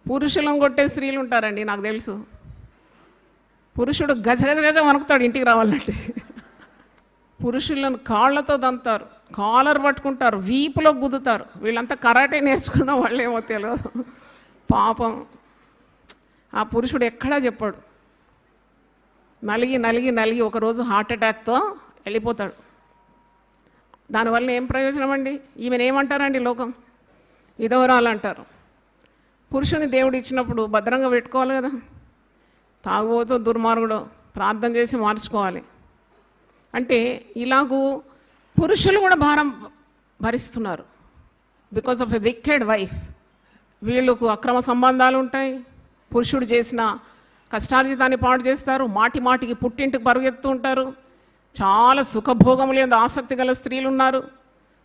పురుషులను కొట్టే స్త్రీలు ఉంటారండి, నాకు తెలుసు. పురుషుడు గజ గజ గజ వణుకుతాడు ఇంటికి రావాలంటే. పురుషులను కాళ్ళతో దంతారు, కాలర్ పట్టుకుంటారు, వీపులో గుద్దుతారు. వీళ్ళంతా కరాటే నేర్చుకున్న వాళ్ళేమో తెలియదు. పాపం ఆ పురుషుడు ఎక్కడా చెప్పాడు. నలిగి నలిగి నలిగి ఒకరోజు హార్ట్ అటాక్తో వెళ్ళిపోతాడు. దానివల్ల ఏం ప్రయోజనం అండి? ఈమెను ఏమంటారండి లోకం? విధవరాలు అంటారు. పురుషుని దేవుడు ఇచ్చినప్పుడు భద్రంగా పెట్టుకోవాలి కదా. తాగుబోతూ దుర్మార్గుడు ప్రార్థన చేసి మార్చుకోవాలి. అంటే ఇలాగూ పురుషులు కూడా భారం భరిస్తున్నారు because of a wicked wife. వీళ్ళకు అక్రమ సంబంధాలు ఉంటాయి, పురుషుడు చేసిన కష్టార్జితాన్ని పాడు చేస్తారు, మాటి మాటికి పుట్టింటికి పరుగెత్తు ఉంటారు, చాలా సుఖభోగం లేదు ఆసక్తి గల స్త్రీలు ఉన్నారు.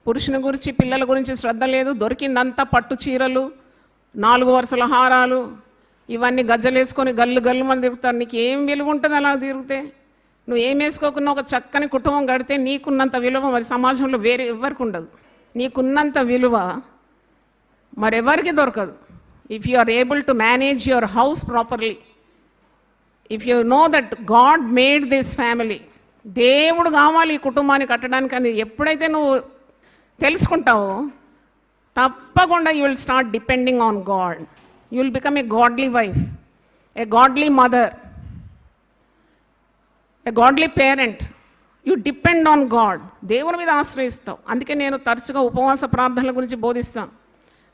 పురుషుని గురించి పిల్లల గురించి శ్రద్ధ లేదు, దొరికిందంతా పట్టు చీరలు, 4 వరుసల హారాలు, ఇవన్నీ గజ్జలేసుకొని గల్లు గల్లు మంది తిరుగుతారు. నీకు ఏం విలువ ఉంటుంది అలా తిరిగితే? నువ్వు ఏం వేసుకోకుండా ఒక చక్కని కుటుంబం గడితే నీకున్నంత విలువ మరి సమాజంలో వేరే ఎవరికి ఉండదు. నీకున్నంత విలువ మరెవరికి దొరకదు. If you are able to manage your house properly, if you know that God made this family, దేవుడు కావాలి ఈ కుటుంబాన్ని కట్టడానికి అని ఎప్పుడైతే నువ్వు తెలుసుకుంటావో తప్పకుండా you will start depending on God. You will become a godly wife, A godly mother, A godly parent. You depend on God. దేవుని మీద ఆశ్రయిస్తావు. అందుకే నేను తరచుగా ఉపవాస ప్రార్థనల గురించి బోధిస్తాను.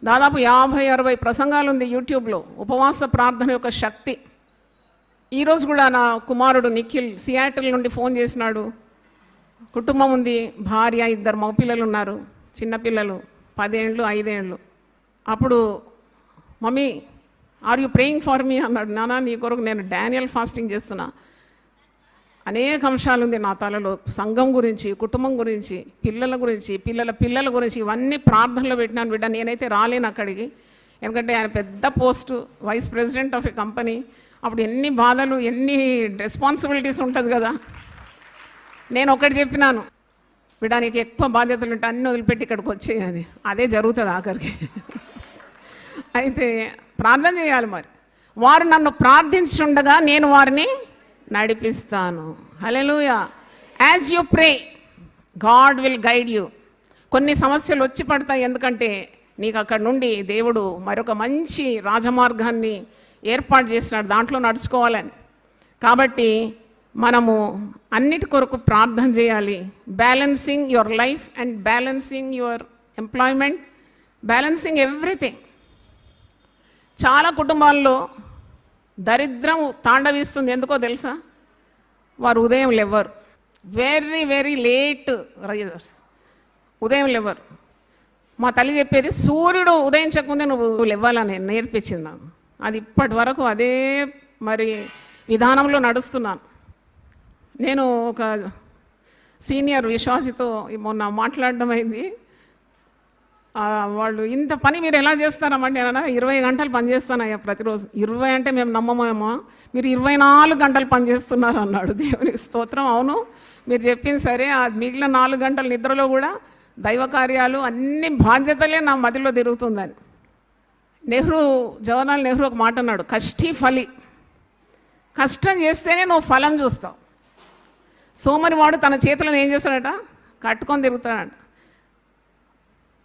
దాదాపు 50-60 ప్రసంగాలు ఉంది యూట్యూబ్లో ఉపవాస ప్రార్థన యొక్క శక్తి. ఈరోజు కూడా నా కుమారుడు నిఖిల్ సియాటిల్ నుండి ఫోన్ చేసినాడు. కుటుంబం ఉంది, భార్య, 2 మగపిల్లలు ఉన్నారు, చిన్నపిల్లలు 10 ఏళ్ళు 5 ఏళ్ళు. అప్పుడు mummy are you praying for me అన్నాడు. నానా నీ కొరకు నేను డానియల్ ఫాస్టింగ్ చేస్తున్నా. అనేక అంశాలు ఉంది నా తలలో, సంఘం గురించి, కుటుంబం గురించి, పిల్లల గురించి, పిల్లల గురించి, ఇవన్నీ ప్రార్థనలో పెట్టినాను బిడ్డ. నేనైతే రాలేను అక్కడికి, ఎందుకంటే ఆయన పెద్ద post, vice president of a company. అప్పుడు ఎన్ని బాధలు, ఎన్ని రెస్పాన్సిబిలిటీస్ ఉంటుంది కదా. నేను ఒకటి చెప్పినాను, బిడ్డ నీకు ఎక్కువ బాధ్యతలు ఉంటే అన్నీ వదిలిపెట్టి ఇక్కడికి వచ్చేయని. అదే జరుగుతుంది ఆఖరికి. అయితే ప్రార్థన చేయాలి. మరి వారు నన్ను ప్రార్థించుండగా నేను వారిని నడిపిస్తాను. Hallelujah. As you pray God will guide you. కొన్ని సమస్యలు వచ్చి పడతాయి, ఎందుకంటే నీకు అక్కడ నుండి దేవుడు మరొక మంచి రాజమార్గాన్ని ఏర్పాటు చేసినాడు, దాంట్లో నడుచుకోవాలని. కాబట్టి మనము అన్నిటి కొరకు ప్రార్థన చేయాలి. Balancing your life and balancing your employment, balancing everything. చాలా కుటుంబాల్లో దరిద్రం తాండవిస్తుంది. ఎందుకో తెలుసా? వారు ఉదయం లేవరు, వెరీ వెరీ లేట్ రైజర్స్, ఉదయం లేవరు. మా తల్లి చెప్పేది సూర్యుడు ఉదయించకముందే నువ్వు లేవాలని నేర్పించింది నాకు. అది ఇప్పటి వరకు అదే మరి విధానంలో నడుస్తున్నాను. నేను ఒక సీనియర్ విశ్వాసితో మొన్న మాట్లాడడం అయింది. వాళ్ళు ఇంత పని మీరు ఎలా చేస్తారమ్మంటే, అన్నా 20 గంటలు పని చేస్తానయ్యా ప్రతిరోజు. 20 అంటే మేము నమ్మమేమో, మీరు 24 గంటలు పని చేస్తున్నారు అన్నాడు. దేవునికి స్తోత్రం. అవును, మీరు చెప్పింది సరే. ఆ మిగిలిన 4 గంటల నిద్రలో కూడా దైవ కార్యాలు, అన్ని బాధ్యతలే నా మదిలో తిరుగుతుందని. జవహర్లాల్ నెహ్రూ ఒక మాట అన్నాడు, కష్టి ఫలి. కష్టం చేస్తేనే నువ్వు ఫలం చూస్తావు. సోమరి వాడు తన చేతులను ఏం చేస్తాడట? కట్టుకొని తిరుగుతాడట.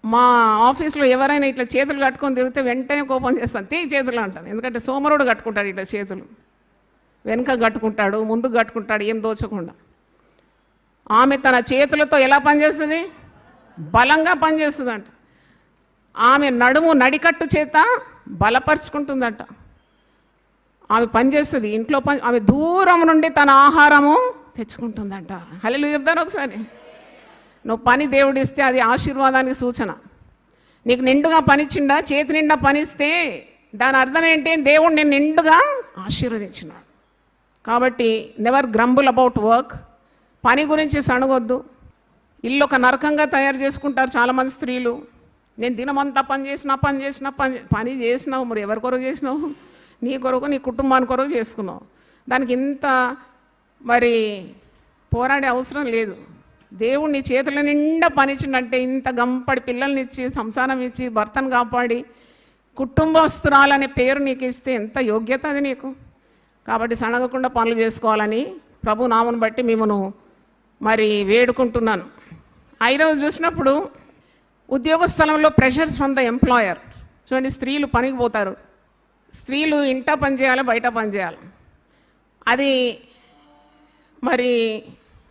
మా ఆఫీస్లో ఎవరైనా ఇట్లా చేతులు కట్టుకొని తిరిగితే వెంటనే కోపం చేస్తాను, తీ చేతులు అంటాను. ఎందుకంటే సోమరుడు కట్టుకుంటాడు ఇట్లా చేతులు, వెనుక కట్టుకుంటాడు, ముందుకు కట్టుకుంటాడు, ఏం దోచకుండా. ఆమె తన చేతులతో ఎలా పనిచేస్తుంది? బలంగా పనిచేస్తుందంట. ఆమె నడుము నడికట్టు చేత బలపరుచుకుంటుందంట. ఆమె పనిచేస్తుంది ఇంట్లో పని. ఆమె దూరం నుండి తన ఆహారము తెచ్చుకుంటుందంట. హల్లెలూయా చెప్తారు ఒకసారి. నువ్వు పని దేవుడిస్తే అది ఆశీర్వాదానికి సూచన. నీకు నిండుగా పనిచ్చిండా, చేతి నిండా పనిస్తే దాని అర్థం ఏంటి? దేవుడు నేను నిండుగా ఆశీర్వదించినాడు. కాబట్టి నెవర్ గ్రంబుల్ అబౌట్ వర్క్. పని గురించి సణగొద్దు. ఇల్లు ఒక నరకంగా తయారు చేసుకుంటారు చాలామంది స్త్రీలు. నేను దినమంతా పని చేసినావు, మరి ఎవరి కొరకు చేసినావు? నీ కొరకు, నీ కుటుంబానికి కొరకు చేసుకున్నావు. దానికి ఇంత మరి పోరాడే అవసరం లేదు. దేవుడు నీ చేతుల నిండా పనిచ్చిందంటే ఇంత గంపడి పిల్లల్ని ఇచ్చి, సంసారం ఇచ్చి, భర్తను కాపాడి, కుటుంబస్తురాలనే పేరు నీకు ఇస్తే ఎంత యోగ్యత అది నీకు. కాబట్టి సనగకుండా పనులు చేసుకోవాలని ప్రభు నామను బట్టి మిమ్మను మరి వేడుకుంటున్నాను. 5వ చూసినప్పుడు ఉద్యోగ స్థలంలో ప్రెషర్స్ ఫ్రమ్ ద ఎంప్లాయర్. చూడండి, స్త్రీలు పనికి పోతారు. స్త్రీలు ఇంట పని చేయాలి, బయట పని చేయాలి. అది మరి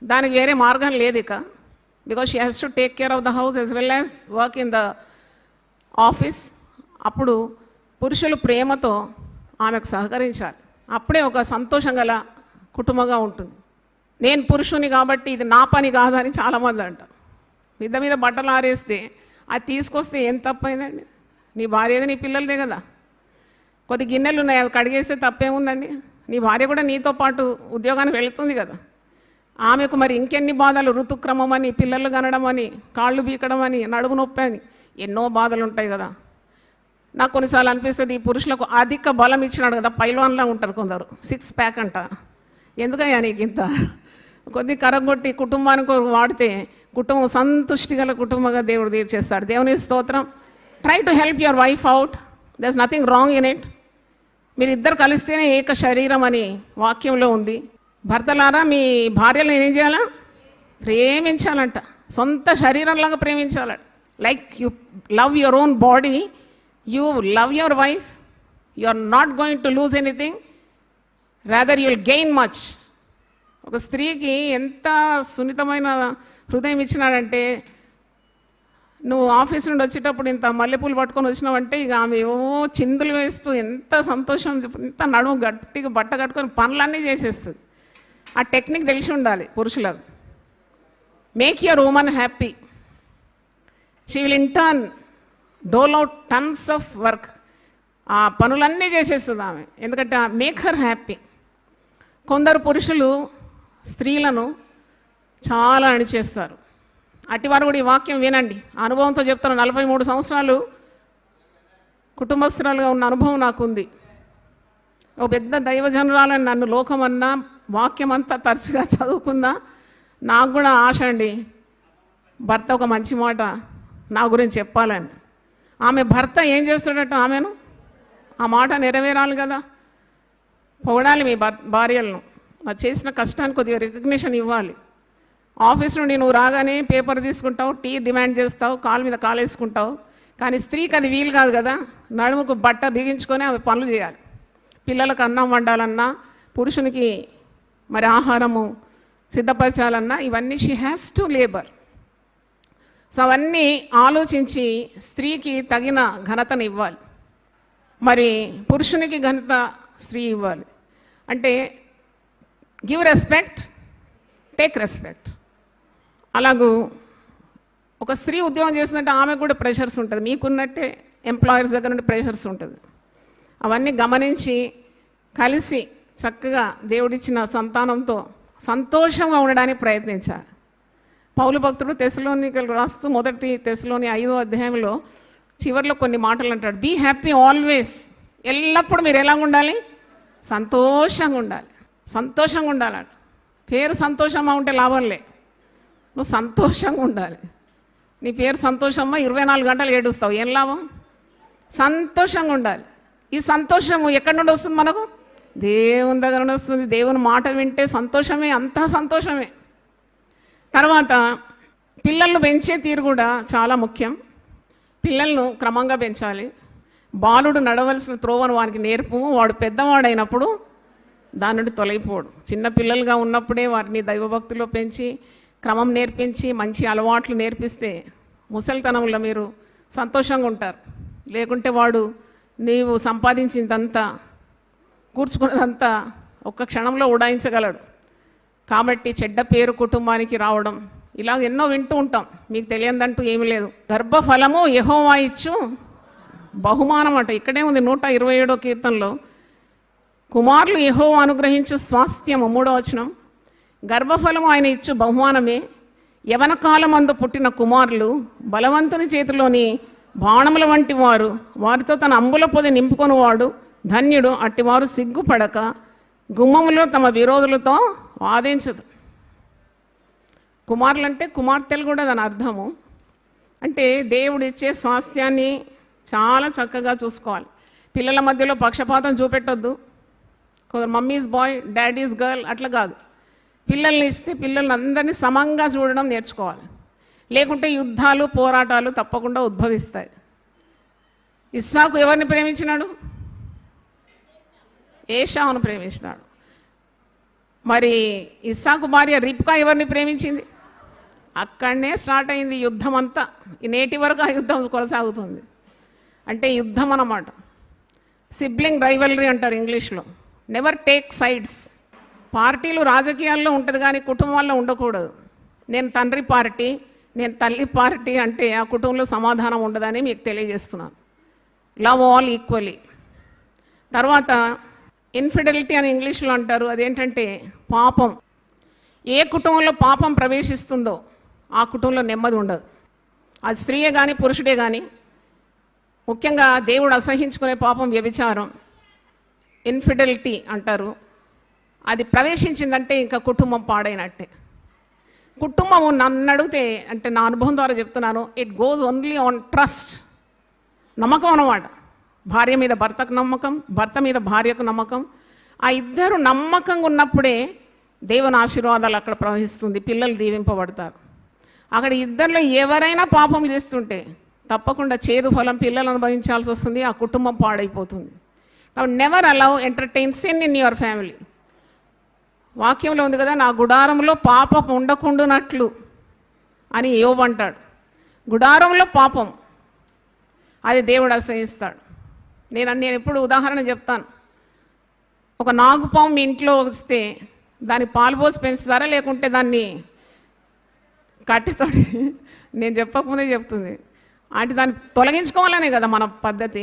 దానికి వేరే మార్గం లేదు ఇక. Because she has to take care of the house as well as work in the office. అప్పుడు పురుషులు ప్రేమతో ఆమెకు సహకరించాలి. అప్పుడే ఒక సంతోషం గల కుటుంబంగా ఉంటుంది. నేను పురుషుని కాబట్టి ఇది నా పని కాదని చాలామంది అంటారు. మీద బట్టలు ఆరేస్తే అది తీసుకొస్తే ఏం తప్పైందండి? నీ భార్యది, నీ పిల్లలదే కదా. కొద్ది గిన్నెలు ఉన్నాయి, అవి కడిగేస్తే తప్పేముందండి? నీ భార్య కూడా నీతో పాటు ఉద్యోగానికి వెళుతుంది కదా. ఆమెకు మరి ఇంకెన్ని బాధలు, ఋతుక్రమం అని, పిల్లలు కనడం అని, కాళ్ళు బీకడం అని, నడుము నొప్పి అని ఎన్నో బాధలు ఉంటాయి కదా. నాకు కొన్నిసార్లు అనిపిస్తుంది, ఈ పురుషులకు అధిక బలం ఇచ్చినాడు కదా, పైల్వాన్లా ఉంటారు కొందరు, 6 ప్యాక్ అంట. ఎందుకయ్యా నీకు ఇంత? కొద్ది కరగొట్టి కుటుంబానికి వాడితే కుటుంబం సంతుష్టి గల కుటుంబంగా దేవుడు తీర్చేస్తాడు. దేవుని స్తోత్రం. Try to help your wife out. There is nothing wrong in it. మీరిద్దరు కలిస్తేనే ఏక శరీరం అని వాక్యంలో ఉంది. భర్తలారా మీ భార్యలు ఏం చేయాలా? ప్రేమించాలంట. సొంత శరీరంలాగా ప్రేమించాలంట. Like you love your own body, you love your wife. You are not going to lose anything, rather you will gain much. ఒక స్త్రీకి ఎంత సున్నితమైన హృదయం ఇచ్చినాడంటే, నువ్వు ఆఫీస్ నుండి వచ్చేటప్పుడు ఇంత మల్లెపూలు పట్టుకొని వచ్చినావంటే ఇక ఆమె ఏమో చిందులు వేస్తూ ఎంత సంతోషం, ఎంత నడుము గట్టిగా బట్ట కట్టుకొని పనులన్నీ చేసేస్తుంది. ఆ టెక్నిక్ తెలిసి ఉండాలి పురుషులకు. Make your woman happy. She will in turn dole out tons of work. ఆ పనులన్నీ చేసేస్తుంది ఆమె, ఎందుకంటే మేక్ హర్ హ్యాపీ. కొందరు పురుషులు స్త్రీలను చాలా అణిచేస్తారు. అటివారు కూడా ఈ వాక్యం వినండి. అనుభవంతో చెప్తాను. 43 సంవత్సరాలు కుటుంబస్తురాలుగా ఉన్న అనుభవం నాకుంది. ఒక పెద్ద దైవజనురాలని నన్ను లోకమన్నా, వాక్యం అంతా తరచుగా చదువుకున్నా, నాకు కూడా ఆశ అండి, భర్త ఒక మంచి మాట నా గురించి చెప్పాలని. ఆమె భర్త ఏం చేస్తాడట, ఆమెను ఆ మాట నెరవేరాలి కదా. పొగడాలి మీ భార్యలను, అది చేసిన కష్టానికి కొద్దిగా రికగ్నిషన్ ఇవ్వాలి. ఆఫీస్ నుండి నువ్వు రాగానే పేపర్ తీసుకుంటావు, టీ డిమాండ్ చేస్తావు, కాలు మీద కాలు వేసుకుంటావు. కానీ స్త్రీకి అది వీలు కాదు కదా. నడుముకు బట్ట బిగించుకొని ఆమె పనులు చేయాలి. పిల్లలకు అన్నం వండాలన్నా, పురుషునికి మరి ఆహారము సిద్ధపరచాలన్నా, ఇవన్నీ she has to labour. So అవన్నీ ఆలోచించి స్త్రీకి తగిన ఘనతను ఇవ్వాలి. మరి పురుషునికి ఘనత స్త్రీ ఇవ్వాలి. అంటే గివ్ రెస్పెక్ట్, టేక్ రెస్పెక్ట్. అలాగూ ఒక స్త్రీ ఉద్యోగం చేస్తుందంటే ఆమెకు కూడా ప్రెషర్స్ ఉంటుంది. మీకున్నట్టే ఎంప్లాయర్స్ దగ్గర నుండి ప్రెషర్స్ ఉంటుంది. అవన్నీ గమనించి కలిసి చక్కగా దేవుడిచ్చిన సంతానంతో సంతోషంగా ఉండడానికి ప్రయత్నించాలి. పౌలు భక్తుడు తెస్సలోనికలు రాస్తూ మొదటి తెస్సలోని 5వ అధ్యాయంలో చివరిలో కొన్ని మాటలు అంటాడు. Be happy always. ఎల్లప్పుడూ మీరు ఎలా ఉండాలి? సంతోషంగా ఉండాలి. సంతోషంగా ఉండాలి. పేరు సంతోషమ్మ ఉంటే లాభంలే, నువ్వు సంతోషంగా ఉండాలి. నీ పేరు సంతోషమ్మ, 24 గంటలు ఏడుస్తావు, ఏం లాభం? సంతోషంగా ఉండాలి. ఈ సంతోషము ఎక్కడి నుండి వస్తుంది మనకు? దేవుని దగ్గర నుండి వస్తుంది. దేవుని మాట వింటే సంతోషమే, అంతా సంతోషమే. తర్వాత పిల్లలను పెంచే తీరు కూడా చాలా ముఖ్యం. పిల్లలను క్రమంగా పెంచాలి. బాలుడు నడవలసిన త్రోవను వానికి నేర్పు, వాడు పెద్దవాడైనప్పుడు దాని నుండి తొలగిపోడు. చిన్న పిల్లలుగా ఉన్నప్పుడే వారిని దైవభక్తిలో పెంచి క్రమం నేర్పించి మంచి అలవాట్లు నేర్పిస్తే ముసలితనంలో మీరు సంతోషంగా ఉంటారు. లేకుంటే వాడు నీవు సంపాదించిందంతా, కూర్చుకున్నదంతా ఒక్క క్షణంలో ఉడాయించగలడు. కాబట్టి చెడ్డ పేరు కుటుంబానికి రావడం ఇలాగ ఎన్నో వింటూ ఉంటాం. మీకు తెలియదంటూ ఏమీ లేదు. గర్భఫలము యెహోవా ఇచ్చు బహుమానం అంట. ఇక్కడే ఉంది 127వ కీర్తనలో. కుమారులు యెహోవా అనుగ్రహించు స్వాస్థ్యము, 3వ వచనం. గర్భఫలము ఆయన ఇచ్చు బహుమానమే. యవన కాలమందు పుట్టిన కుమారులు బలవంతుని చేతిలోని బాణముల వంటి వారు, వారితో తన అంబుల పొది నింపుకొని వాడు ధన్యుడు. అట్టివారు సిగ్గుపడక గుమ్మములో తమ విరోధులతో వాదించదు. కుమారులు అంటే కుమార్తెలు కూడా దాని అర్థము. అంటే దేవుడు ఇచ్చే స్వాస్థ్యాన్ని చాలా చక్కగా చూసుకోవాలి. పిల్లల మధ్యలో పక్షపాతం చూపెట్టొద్దు. మమ్మీస్ బాయ్, డాడీస్ గర్ల్ అట్లా కాదు. పిల్లల్ని ఇస్తే పిల్లల్ని అందరినీ సమంగా చూడడం నేర్చుకోవాలి. లేకుంటే యుద్ధాలు, పోరాటాలు తప్పకుండా ఉద్భవిస్తాయి. ఇస్సాకు ఎవరిని ప్రేమించినాడు? ఏశావును ప్రేమించినాడు. మరి ఇస్సాకు భార్య రిబ్కా ఎవరిని ప్రేమించింది? అక్కడనే స్టార్ట్ అయింది యుద్ధం అంతా. ఈ నేటి వరకు ఆ యుద్ధం కొనసాగుతుంది. అంటే యుద్ధం అన్నమాట. సిబ్లింగ్ రైవలరీ అంటారు ఇంగ్లీష్లో. Never take sides. పార్టీలు రాజకీయాల్లో ఉంటుంది కానీ కుటుంబాల్లో ఉండకూడదు. నేను తండ్రి పార్టీ, నేను తల్లి పార్టీ అంటే ఆ కుటుంబంలో సమాధానం ఉండదని మీకు తెలియజేస్తున్నాను. Love all equally. తర్వాత ఇన్ఫిడెలిటీ అని ఇంగ్లీష్లో అంటారు. అదేంటంటే పాపం. ఏ కుటుంబంలో పాపం ప్రవేశిస్తుందో ఆ కుటుంబంలో నెమ్మది ఉండదు. అది స్త్రీయే కానీ పురుషుడే కానీ. ముఖ్యంగా దేవుడు అసహించుకునే పాపం వ్యభిచారం, ఇన్ఫిడెలిటీ అంటారు. అది ప్రవేశించిందంటే ఇంకా కుటుంబం పాడైనట్టే. కుటుంబము నన్ను అడిగితే, అంటే నా అనుభవం ద్వారా చెప్తున్నాను, it goes only on trust, నమ్మకం అన్నమాట. భార్య మీద భర్తకు నమ్మకం, భర్త మీద భార్యకు నమ్మకం. ఆ ఇద్దరు నమ్మకంగా ఉన్నప్పుడే దేవుని ఆశీర్వాదాలు అక్కడ ప్రవహిస్తుంది, పిల్లలు దీవింపబడతారు. అక్కడ ఇద్దరిలో ఎవరైనా పాపం చేస్తుంటే తప్పకుండా చేదు ఫలం పిల్లలు అనుభవించాల్సి వస్తుంది, ఆ కుటుంబం పాడైపోతుంది. కాబట్టి never allow entertain sin in your family. వాక్యంలో ఉంది కదా, నా గుడారంలో పాపం ఉండకుండానట్లు అని యోబు అంటాడు. గుడారంలో పాపం, అది దేవుడు అసహిస్తాడు. నేను ఎప్పుడు ఉదాహరణ చెప్తాను. ఒక నాగుపాము మీ ఇంట్లో వస్తే దాన్ని పాలు పోసి పెంచుతారా, లేకుంటే దాన్ని కట్టితోటి, నేను చెప్పకముందే చెప్తుంది అంటే దాన్ని తొలగించుకోవాలనే కదా మన పద్ధతి.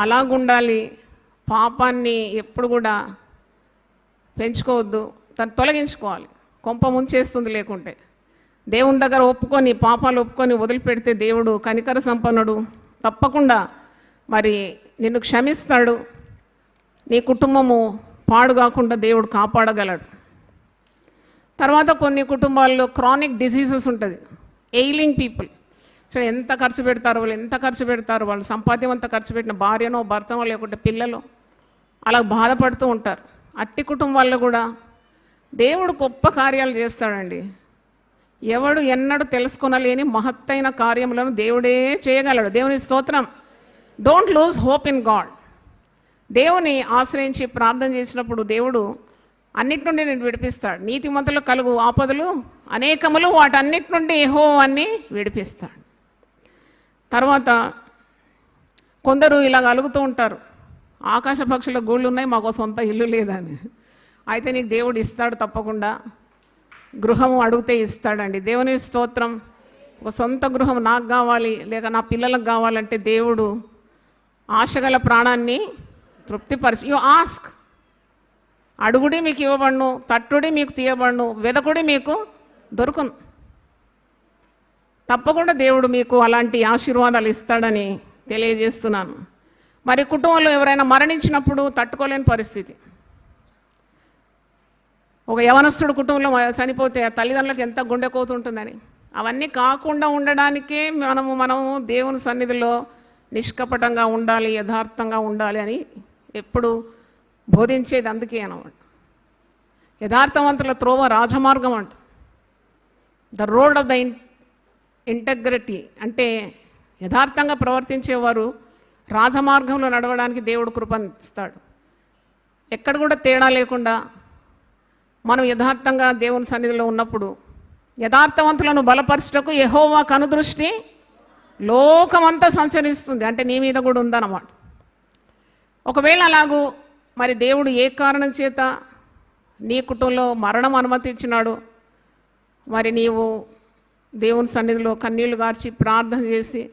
అలాగుండాలి. పాపాన్ని ఎప్పుడు కూడా పెంచుకోవద్దు, దాన్ని తొలగించుకోవాలి. కొంప ముంచేస్తుంది. లేకుంటే దేవుని దగ్గర ఒప్పుకొని, పాపాలు ఒప్పుకొని వదిలిపెడితే దేవుడు కనికర సంపన్నుడు, తప్పకుండా మరి నిన్ను క్షమిస్తాడు. నీ కుటుంబము పాడు కాకుండా దేవుడు కాపాడగలడు. తర్వాత కొన్ని కుటుంబాల్లో క్రానిక్ డిసీజెస్ ఉంటుంది, ఎయిలింగ్ పీపుల్. సో ఎంత ఖర్చు పెడతారు వాళ్ళు, ఎంత ఖర్చు పెడతారు వాళ్ళు, సంపాద్యం అంతా ఖర్చు పెట్టిన భార్యనో భర్తనో లేకుంటే పిల్లలు అలా బాధపడుతూ ఉంటారు. అట్టి కుటుంబాల్లో కూడా దేవుడు గొప్ప కార్యాలు చేస్తాడండి. ఎవడు ఎన్నడూ తెలుసుకొనలేని మహత్తైన కార్యములను దేవుడే చేయగలడు. దేవుని స్తోత్రం. Don't lose hope in God. దేవుని ఆశ్రయించి ప్రార్థన చేసినప్పుడు దేవుడు అన్నిటి నుండి నేను విడిపిస్తాడు. నీతిమంతులు కలుగు ఆపదలు అనేకములు, వాటన్నిటి నుండి యెహోవాని విడిపిస్తాడు. తర్వాత కొందరు ఇలా అలుగుతూ ఉంటారు, ఆకాశ పక్షుల గూళ్ళు ఉన్నాయి, మాకు సొంత ఇల్లు లేదని. అయితే నీకు దేవుడు ఇస్తాడు తప్పకుండా. గృహము అడిగితే ఇస్తాడండి. దేవుని స్తోత్రం. ఒక సొంత గృహం నాకు కావాలి, లేక నా పిల్లలకు కావాలంటే దేవుడు ఆశగల ప్రాణాన్ని తృప్తిపరిచి, యు ఆస్క్, అడుగుడి మీకు ఇవ్వబడును, తట్టుడి మీకు తీయబడును, వెదకుడి మీకు దొరుకును. తప్పకుండా దేవుడు మీకు అలాంటి ఆశీర్వాదాలు ఇస్తాడని తెలియజేస్తున్నాను. మరి కుటుంబంలో ఎవరైనా మరణించినప్పుడు తట్టుకోలేని పరిస్థితి. ఒక యవనస్తుడు కుటుంబంలో చనిపోతే ఆ తల్లిదండ్రులకు ఎంత గుండె కోతుంటుందని. అవన్నీ కాకుండా ఉండడానికే మనము దేవుని సన్నిధిలో నిష్కపటంగా ఉండాలి, యథార్థంగా ఉండాలి అని ఎప్పుడు బోధించేది అందుకే అన్నమాట. యథార్థవంతుల త్రోవ రాజమార్గం అంట. The road of the integrity అంటే యథార్థంగా ప్రవర్తించేవారు రాజమార్గంలో నడవడానికి దేవుడు కృపనిస్తాడు. ఎక్కడ కూడా తేడా లేకుండా మనం యథార్థంగా దేవుని సన్నిధిలో ఉన్నప్పుడు యథార్థవంతులను బలపరచుటకు యెహోవా కనుదృష్టి లోకమంతా సంచరిస్తుంది. అంటే నీ మీద కూడా ఉందన్నమాట. ఒకవేళ అలాగూ మరి దేవుడు ఏ కారణం చేత నీ కుటుంబంలో మరణం అనుమతించినాడు, మరి నీవు దేవుని సన్నిధిలో కన్నీళ్లు గార్చి ప్రార్థన చేసి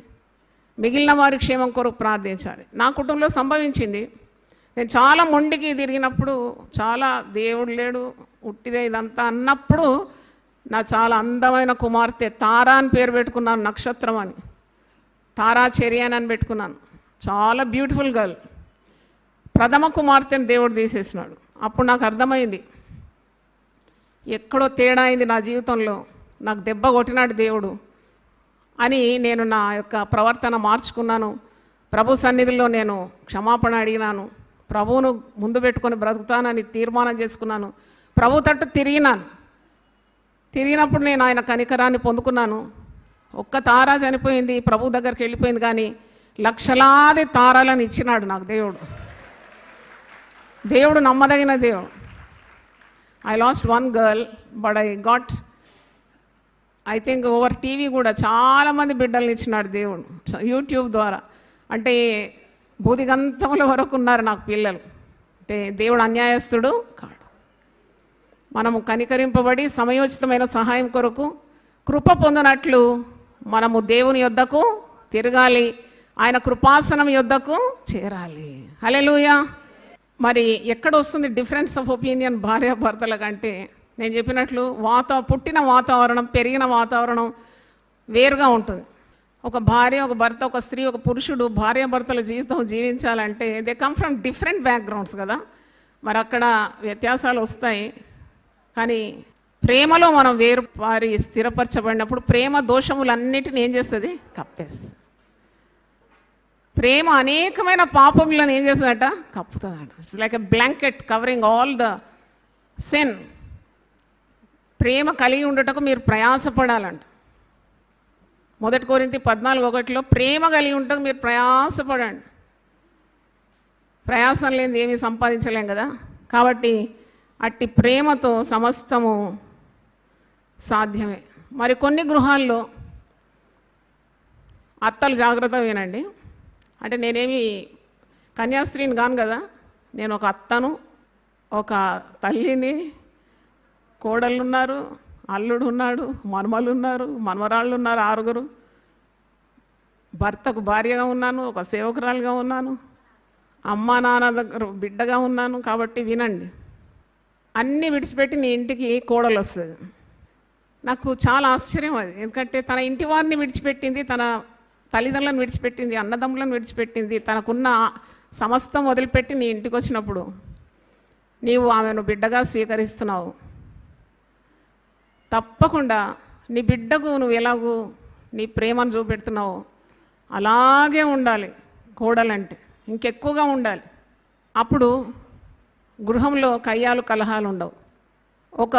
మిగిలిన వారి క్షేమం కొరకు ప్రార్థించాలి. నా కుటుంబంలో సంభవించింది. నేను చాలా మొండికి తిరిగినప్పుడు, చాలా దేవుడు లేడు ఉట్టిదే ఇదంతా అన్నప్పుడు, నా చాలా అందమైన కుమార్తె తారా అని పేరు పెట్టుకున్నాను, నక్షత్రం అని. తారా చెరియన్ అని పెట్టుకున్నాను. చాలా బ్యూటిఫుల్ గర్ల్. ప్రథమ కుమార్తెను దేవుడు తీసేసినాడు. అప్పుడు నాకు అర్థమైంది, ఎక్కడో తేడా అయింది నా జీవితంలో, నాకు దెబ్బ కొట్టినాడు దేవుడు అని నేను నా యొక్క ప్రవర్తన మార్చుకున్నాను. ప్రభు సన్నిధిలో నేను క్షమాపణ అడిగినాను. ప్రభువును ముందు పెట్టుకొని బ్రతుకుతానని తీర్మానం చేసుకున్నాను. ప్రభు తట్టు తిరిగినప్పుడు నేను ఆయన కనికరాన్ని పొందుకున్నాను. ఒక్క తార చనిపోయింది, ప్రభు దగ్గరికి వెళ్ళిపోయింది, కానీ లక్షలాది తారాలను ఇచ్చినాడు నాకు దేవుడు నమ్మదగిన దేవుడు. I last one girl, but I got I think over TV కూడా చాలామంది బిడ్డల్ని ఇచ్చినాడు దేవుడు, యూట్యూబ్ ద్వారా. అంటే బూదిగంతముల వరకు ఉన్నారు నాకు పిల్లలు. అంటే దేవుడు అన్యాయస్తుడు కాడు. మనము కనికరింపబడి సమయోచితమైన సహాయం కొరకు కృప పొందినట్లు మనము దేవుని యొద్దకు తిరగాలి, ఆయన కృపాసనం యొద్దకు చేరాలి. హల్లెలూయా. మరి ఎక్కడ వస్తుంది డిఫరెన్స్ ఆఫ్ ఒపీనియన్ భార్యాభర్తల కంటే? నేను చెప్పినట్లు పుట్టిన వాతావరణం, పెరిగిన వాతావరణం వేరుగా ఉంటుంది. ఒక భార్య, ఒక భర్త, ఒక స్త్రీ, ఒక పురుషుడు భార్యాభర్తల జీవితం జీవించాలంటే they come from different backgrounds కదా. మరి అక్కడ వ్యత్యాసాలు వస్తాయి. కానీ ప్రేమలో మనం వేరు వారి స్థిరపరచబడినప్పుడు ప్రేమ దోషములన్నిటిని ఏం చేస్తుంది? కప్పేస్తుంది. ప్రేమ అనేకమైన పాపములను ఏం చేస్తుందట? కప్పుతుందట. It's like a blanket covering all the sin. ప్రేమ కలిగి ఉండటకు మీరు ప్రయాసపడాలంట. 1 కొరింథీ 14:1 ప్రేమ కలిగి ఉండటకు మీరు ప్రయాసపడండి. ప్రయాసం లేనిది ఏమీ సంపాదించలేం కదా. కాబట్టి అట్టి ప్రేమతో సమస్తము సాధ్యమే. మరి కొన్ని గృహాల్లో అత్తలు జాగ్రత్తగా వినండి. అంటే నేనేమి కన్యాస్త్రీని కాను కదా. నేను ఒక అత్తను, ఒక తల్లిని, కోడళ్ళు ఉన్నారు, అల్లుడు ఉన్నాడు, మనమలు ఉన్నారు, మనవరాళ్ళు ఉన్నారు, 6. భర్తకు భార్యగా ఉన్నాను, ఒక సేవకురాలుగా ఉన్నాను, అమ్మా నాన్న దగ్గర బిడ్డగా ఉన్నాను. కాబట్టి వినండి, అన్నీ విడిచిపెట్టి నీ ఇంటికి కోడలు వస్తుంది. నాకు చాలా ఆశ్చర్యం అది. ఎందుకంటే తన ఇంటి వారిని విడిచిపెట్టింది, తన తల్లిదండ్రులను విడిచిపెట్టింది, అన్నదమ్ములను విడిచిపెట్టింది, తనకున్న సమస్తం వదిలిపెట్టి నీ ఇంటికి వచ్చినప్పుడు నీవు ఆమెను బిడ్డగా స్వీకరిస్తున్నావు. తప్పకుండా నీ బిడ్డకు నువ్వు ఎలాగూ నీ ప్రేమను చూపెడుతున్నావు అలాగే ఉండాలి. కోడలంటే ఇంకెక్కువగా ఉండాలి. అప్పుడు గృహంలో కయ్యాలు కలహాలు ఉండవు. ఒక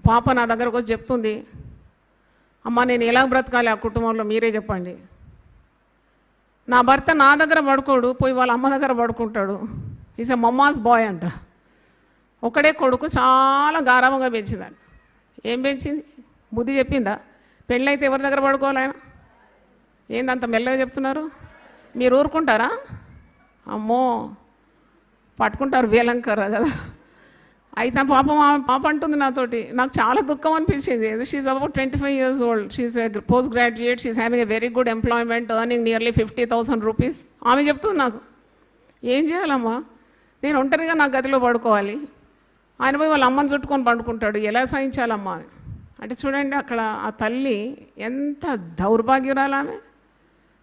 పాప నా దగ్గరకు వచ్చి చెప్తుంది, అమ్మ నేను ఎలా బ్రతకాలి ఆ కుటుంబంలో మీరే చెప్పండి. నా భర్త నా దగ్గర పడుకోడు, పోయి వాళ్ళ అమ్మ దగ్గర పడుకుంటాడు. ఈజ్ ఎ మమ్మాస్ బాయ్ అంట. ఒకడే కొడుకు, చాలా గారాబంగా పెంచిందండి. ఏం పెంచింది? బుద్ధి చెప్పిందా? పెళ్ళైతే ఎవరి దగ్గర పడుకోవాలి ఆయన? ఏందంత మెల్లగా చెప్తున్నారు? మీరు ఊరుకుంటారా? అమ్మో పట్టుకుంటారు వేలంకర కదా. అయితే పాప అంటుంది నాతోటి, నాకు చాలా దుఃఖం అనిపించింది. She's about 25 years old. She's a post graduate. She's having a very good employment, earning nearly 50,000 rupees. ఆమె చెప్తుంది నాకు, ఏం చేయాలమ్మా, నేను ఒంటరిగా నా గదిలో పడుకోవాలి, ఆయన పోయి వాళ్ళ అమ్మని చుట్టుకొని పండుకుంటాడు, ఎలా సహించాలమ్మా అని. అంటే చూడండి అక్కడ ఆ తల్లి ఎంత దౌర్భాగ్యురాలు. ఆమె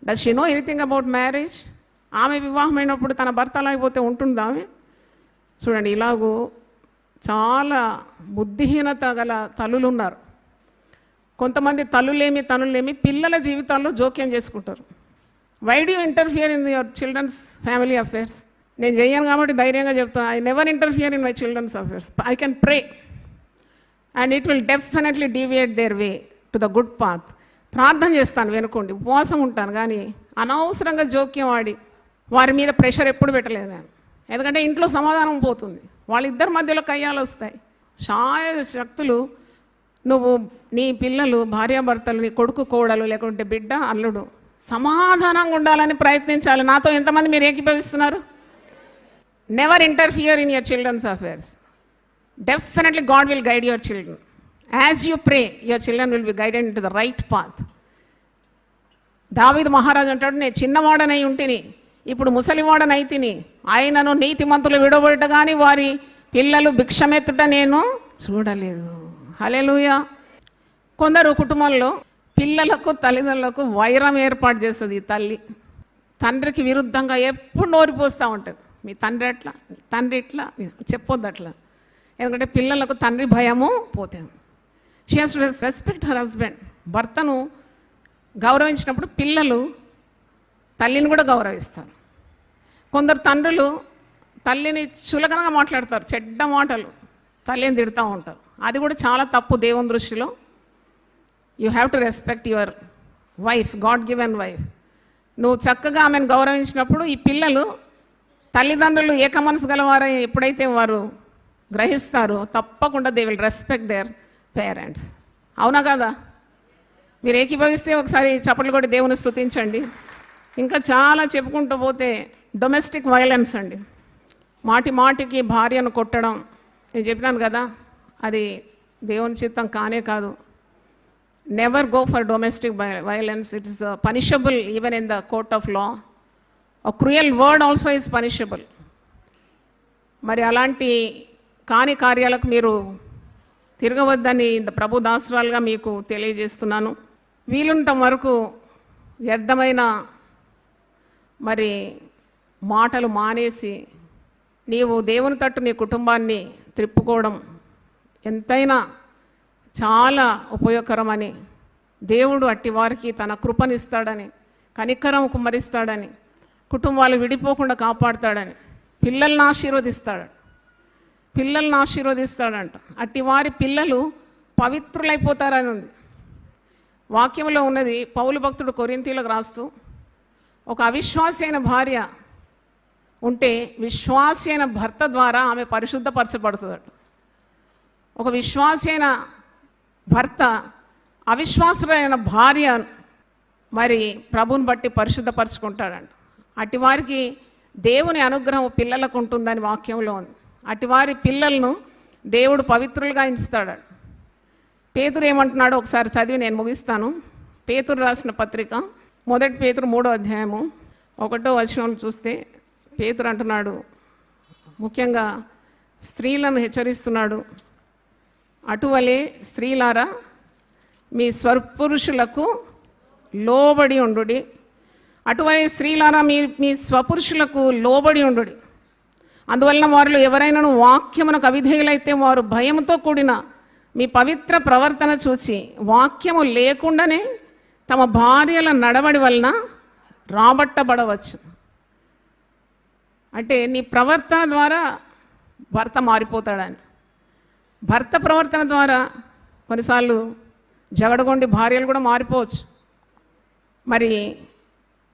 does she know anything about marriage? ఆమె వివాహమైనప్పుడు తన భర్త అలాగిపోతే ఉంటుందా ఆమె? చూడండి, ఇలాగూ చాలా బుద్ధిహీనత గల తల్లులు ఉన్నారు. కొంతమంది తల్లులేమి పిల్లల జీవితాల్లో జోక్యం చేసుకుంటారు. Why do you interfere in your children's family affairs? నేను చెయ్యను కాబట్టి ధైర్యంగా చెప్తాను, I never interfere in my children's affairs. I can pray and it will definitely deviate their way to the good path. ప్రార్థన చేస్తాను వెనుకోండి, ఉపవాసం ఉంటాను, కానీ అనవసరంగా జోక్యం ఆడి వారి మీద ప్రెషర్ ఎప్పుడు పెట్టలేదు నేను. ఎందుకంటే ఇంట్లో సమాధానం పోతుంది, వాళ్ళిద్దరి మధ్యలో కయ్యాలు వస్తాయి. శక్తులు నువ్వు నీ పిల్లలు, భార్యాభర్తలు, నీ కొడుకు కోడలు, లేకుంటే బిడ్డ అల్లుడు సమాధానంగా ఉండాలని ప్రయత్నించాలి. నాతో ఎంతమంది మీరు ఏకీభవిస్తున్నారు? Never interfere in your children's affairs. Definitely God will guide your children. As you pray your children will be guided into the right path. దావీదు మహారాజు అంటాడు, నేను చిన్నవాడనై ఉంటిని, ఇప్పుడు ముసలివాడనై తిని, ఆయనను నీతిమంతులు విడబొట్ట కానీ వారి పిల్లలు భిక్షమెత్తుట నేను చూడలేదు. హల్లెలూయా. కొందరు కుటుంబంలో పిల్లలకు తల్లిదండ్రులకు వైరం ఏర్పాటు చేస్తుంది ఈ తల్లి. తండ్రికి విరుద్ధంగా ఎప్పుడు నోరిపోస్తూ ఉంటుంది. మీ తండ్రి అట్లా, మీ తండ్రి ఇట్లా, చెప్పొద్దు అట్లా. ఎందుకంటే పిల్లలకు తండ్రి భయము పోతుంది. She has to respect her husband. భర్తను గౌరవించినప్పుడు పిల్లలు తల్లిని కూడా గౌరవిస్తారు. కొందరు తండ్రులు తల్లిని చులకనగా మాట్లాడతారు, చెడ్డ మాటలు తల్లిని తిడుతూ ఉంటారు. అది కూడా చాలా తప్పు దేవుని దృష్టిలో. You have to respect your wife, God given wife. నువ్వు చక్కగా ఆమెను గౌరవించినప్పుడు ఈ పిల్లలు తల్లిదండ్రులు ఏక మనసు గలవారై ఎప్పుడైతే వారు గ్రహిస్తారో తప్పకుండా they will respect their parents. అవునా కదా? మీరు ఏకీభవిస్తే ఒకసారి చప్పట్లు కొట్టి దేవుని స్తుతించండి. ఇంకా చాలా చెప్పుకుంటూ పోతే డొమెస్టిక్ వైలెన్స్ అండి. మాటి మాటికి భార్యను కొట్టడం, నేను చెప్పినాను కదా, అది దేవుని చిత్తం కానే కాదు. Never go for domestic violence. It is punishable even in the court of law. A cruel word also is punishable. మరి అలాంటి కాని కార్యాలకు మీరు తిరగవద్దని ప్రభు దాసురాలుగా మీకు తెలియజేస్తున్నాను. వీలుంత వరకు వ్యర్థమైన మరి మాటలు మానేసి నీవు దేవుని తట్టు నీ కుటుంబాన్ని త్రిప్పుకోవడం ఎంతైనా చాలా ఉపయోగకరమని, దేవుడు అట్టి వారికి తన కృపనిస్తాడని, కనికరం కుమ్మరిస్తాడని, కుటుంబాలు విడిపోకుండా కాపాడుతాడని, పిల్లల్ని ఆశీర్వదిస్తాడంట. అట్టి వారి పిల్లలు పవిత్రులైపోతారని ఉంది వాక్యంలో ఉన్నది. పౌలు భక్తుడు కొరింథీయులకు రాస్తూ, ఒక అవిశ్వాసి అయిన భార్య ఉంటే విశ్వాసి అయిన భర్త ద్వారా ఆమె పరిశుద్ధపరచబడుతుందట. ఒక విశ్వాసి అయిన భర్త అవిశ్వాసులైన భార్య మరి ప్రభువుని బట్టి పరిశుద్ధపరచుకుంటాడంట. అటివారికి దేవుని అనుగ్రహం పిల్లలకు ఉంటుందని వాక్యంలో ఉంది. అటివారి పిల్లలను దేవుడు పవిత్రులుగా ఎంచుతాడు. పేతురు ఏమంటున్నాడో ఒకసారి చదివి నేను ముగిస్తాను. పేతురు రాసిన పత్రిక 1 పేతురు 3వ అధ్యాయము 1వ వచనం చూస్తే పేతురు అంటున్నాడు, ముఖ్యంగా స్త్రీలను హెచ్చరిస్తున్నాడు. అటువలే స్త్రీలారా మీ స్వపురుషులకు లోబడి ఉండుడి. అటువలే స్త్రీలారా మీ స్వపురుషులకు లోబడి ఉండుడి. అందువలన వారిలో ఎవరైనా వాక్యమునకు అవిధేయులైతే వారు భయంతో కూడిన మీ పవిత్ర ప్రవర్తన చూచి వాక్యము లేకుండానే తమ భార్యల నడవడి వలన రాబట్టబడవచ్చు. అంటే నీ ప్రవర్తన ద్వారా భర్త మారిపోతాడని. భర్త ప్రవర్తన ద్వారా కొన్నిసార్లు జగడగొండి భార్యలు కూడా మారిపోవచ్చు. మరి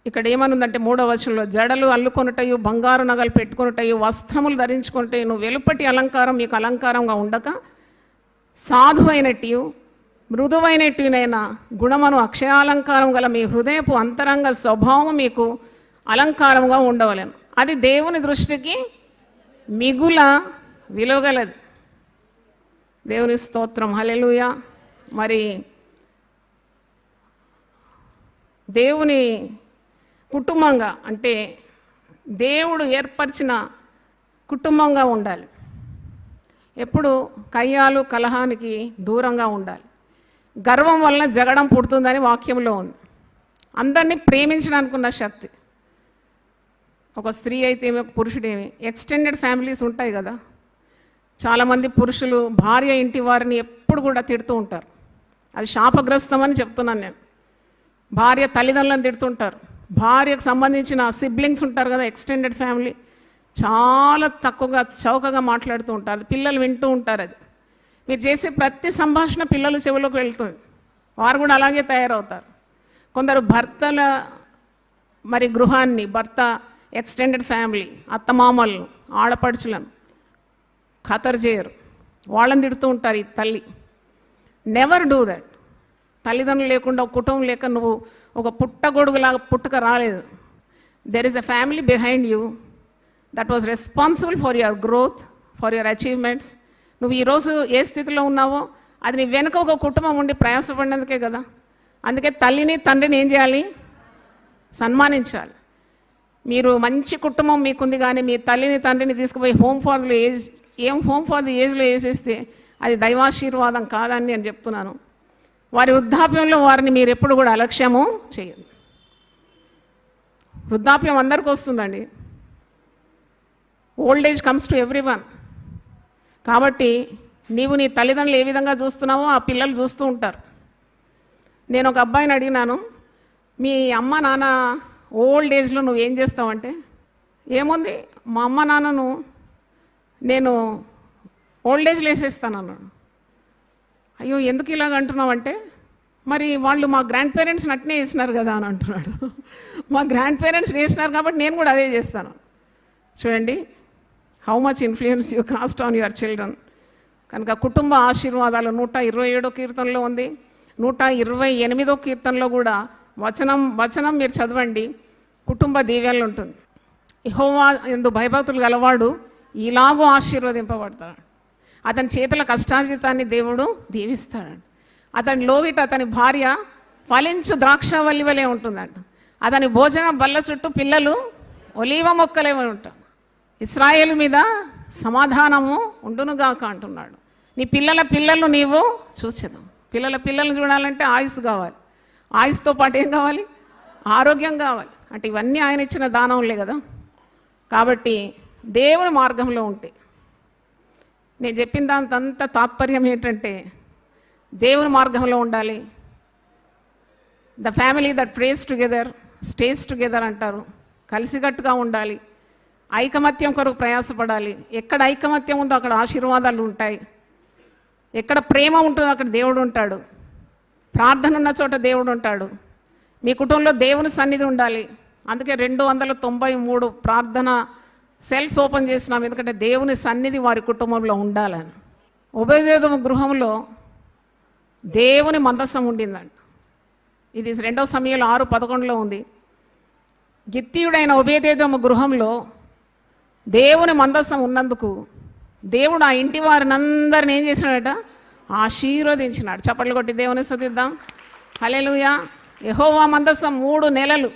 ఇక్కడ ఏమనుందంటే 3వ వచనంలో, జడలు అల్లుకొనుటయు, బంగారు నగలు పెట్టుకొనుటయు, వస్త్రములు ధరించుకుంటే నువ్వు వెలుపటి అలంకారం మీకు అలంకారంగా ఉండక సాధువైనట్టు మృదువైనట్టునైనా గుణమును అక్షయాలంకారం గల మీ హృదయపు అంతరంగ స్వభావం మీకు అలంకారంగా ఉండవలేను. అది దేవుని దృష్టికి మిగుల విలువగలది. దేవుని స్తోత్రం, హల్లెలూయా. మరి దేవుని కుటుంబంగా అంటే దేవుడు ఏర్పరిచిన కుటుంబంగా ఉండాలి. ఎప్పుడు కయ్యాలు కలహానికి దూరంగా ఉండాలి. గర్వం వల్ల జగడం పుడుతుందని వాక్యంలో ఉంది. అందరినీ ప్రేమించడానికి ఉన్న శక్తి. ఒక స్త్రీ అయితే ఏమి, ఒక పురుషుడేమి, ఎక్స్టెండెడ్ ఫ్యామిలీస్ ఉంటాయి కదా. చాలామంది పురుషులు భార్య ఇంటి వారిని ఎప్పుడు కూడా తిడుతూ ఉంటారు. అది శాపగ్రస్తం అని చెప్తున్నాను నేను. భార్య తల్లిదండ్రులను తిడుతుంటారు. భార్యకు సంబంధించిన సిబ్లింగ్స్ ఉంటారు కదా, ఎక్స్టెండెడ్ ఫ్యామిలీ, చాలా తక్కువగా చౌకగా మాట్లాడుతూ ఉంటారు. పిల్లలు వింటూ ఉంటారు. అది మీరు చేసే ప్రతి సంభాషణ పిల్లల చెవులోకి వెళ్తుంది. వారు కూడా అలాగే తయారవుతారు. కొందరు భర్తల మరి గృహాన్ని, భర్త ఎక్స్టెండెడ్ ఫ్యామిలీ, అత్తమామలను, ఆడపడుచులను ఖతరు చేయరు. వాళ్ళని తిడుతూ ఉంటారు ఈ తల్లి. Never do that. తల్లిదండ్రులు లేకుండా ఒక కుటుంబం లేక నువ్వు ఒక పుట్టగొడుగులాగా పుట్టుక రాలేదు. There is a family behind you that was responsible for your growth, for your achievements. నువ్వు ఈరోజు ఏ స్థితిలో ఉన్నావో అది నీ వెనుక ఒక కుటుంబం ఉండి ప్రయాసపడినందుకే కదా. అందుకే తల్లిని తండ్రిని ఏం చేయాలి? సన్మానించాలి. మీరు మంచి కుటుంబం మీకుంది, కానీ మీ తల్లిని తండ్రిని తీసుకుపోయి హోమ్ ఫర్ ది ఏజ్లో వేసేస్తే అది దైవాశీర్వాదం కాదని నేను చెప్తున్నాను. వారి వృద్ధాప్యంలో వారిని మీరు ఎప్పుడు కూడా అలక్ష్యము చేయదు. వృద్ధాప్యం అందరికీ వస్తుందండి. Old age comes to everyone. కాబట్టి నీవు నీ తల్లిదండ్రులు ఏ విధంగా చూస్తున్నావో ఆ పిల్లలు చూస్తూ ఉంటారు. నేను ఒక అబ్బాయిని అడిగినాను, మీ అమ్మ నాన్న ఓల్డ్ ఏజ్లో నువ్వేం చేస్తావంటే, ఏముంది మా అమ్మ నాన్నను నేను ఓల్డ్ ఏజ్లో వేసేస్తాను అన్నాడు. అయ్యో ఎందుకు ఇలాగ అంటున్నావంటే, మరి వాళ్ళు మా గ్రాండ్ పేరెంట్స్ని అట్నే వేసినారు కదా అని అంటున్నాడు. మా గ్రాండ్ పేరెంట్స్ వేసినారు కాబట్టి నేను కూడా అదే చేస్తాను. చూడండి, how much influence you cost on your children. కనుక కుటుంబ ఆశీర్వాదాలు 127వ కీర్తనలో ఉంది, 128వ కీర్తనలో కూడా వచనం మీరు చదవండి, కుటుంబ దీవెనలు ఉంటుంది. యెహోవా యందు భయభక్తులు గలవాడు ఇలాగూ ఆశీర్వదింపబడతాడు. అతని చేతుల కష్టార్జితాన్ని దేవుడు దీవిస్తాడు. అతని లోగిట అతని భార్య ఫలించు ద్రాక్షవల్లి వలె ఉంటుందంట. అతని భోజన బల్ల చుట్టూ పిల్లలు ఒలీవ మొక్కలే ఉంటారు. ఇశ్రాయేలు మీద సమాధానము ఉండునుగాక అంటున్నాడు. నీ పిల్లలు నీవు చూచెదవు. పిల్లలు చూడాలంటే ఆయుస్సు కావాలి. ఆయుస్తో పాటు ఏం కావాలి? ఆరోగ్యం కావాలి. అంటే ఇవన్నీ ఆయన ఇచ్చిన దానములే కదా. కాబట్టి దేవుని మార్గంలో ఉంటే, నేను చెప్పిన దాంతంత తాత్పర్యం ఏంటంటే దేవుని మార్గంలో ఉండాలి. The family that praise together stays together అంటారు. కలిసికట్టుగా ఉండాలి, ఐకమత్యం కొరకు ప్రయాసపడాలి. ఎక్కడ ఐకమత్యం ఉందో అక్కడ ఆశీర్వాదాలు ఉంటాయి. ఎక్కడ ప్రేమ ఉంటుందో అక్కడ దేవుడు ఉంటాడు. ప్రార్థన ఉన్న చోట దేవుడు ఉంటాడు. మీ కుటుంబంలో దేవుని సన్నిధి ఉండాలి. అందుకే 293 ప్రార్థన సెల్స్ ఓపెన్ చేసినాం, ఎందుకంటే దేవుని సన్నిధి వారి కుటుంబంలో ఉండాలని. ఉభయదేవ గృహంలో దేవుని మందసం ఉండిందండి. ఇది 2 సమూయేలు 6:11 ఉంది. గిత్తీయుడైన ఉభయదేవ గృహంలో దేవుని మందసం ఉన్నందుకు దేవుడు ఆ ఇంటి వారిని అందరిని ఏం చేసినాడట? ఆశీర్వదించినాడు. చప్పట్లు కొట్టి దేవుని స్తుతిద్దాం. హల్లెలూయా. యెహోవా మందసం 3 నెలలు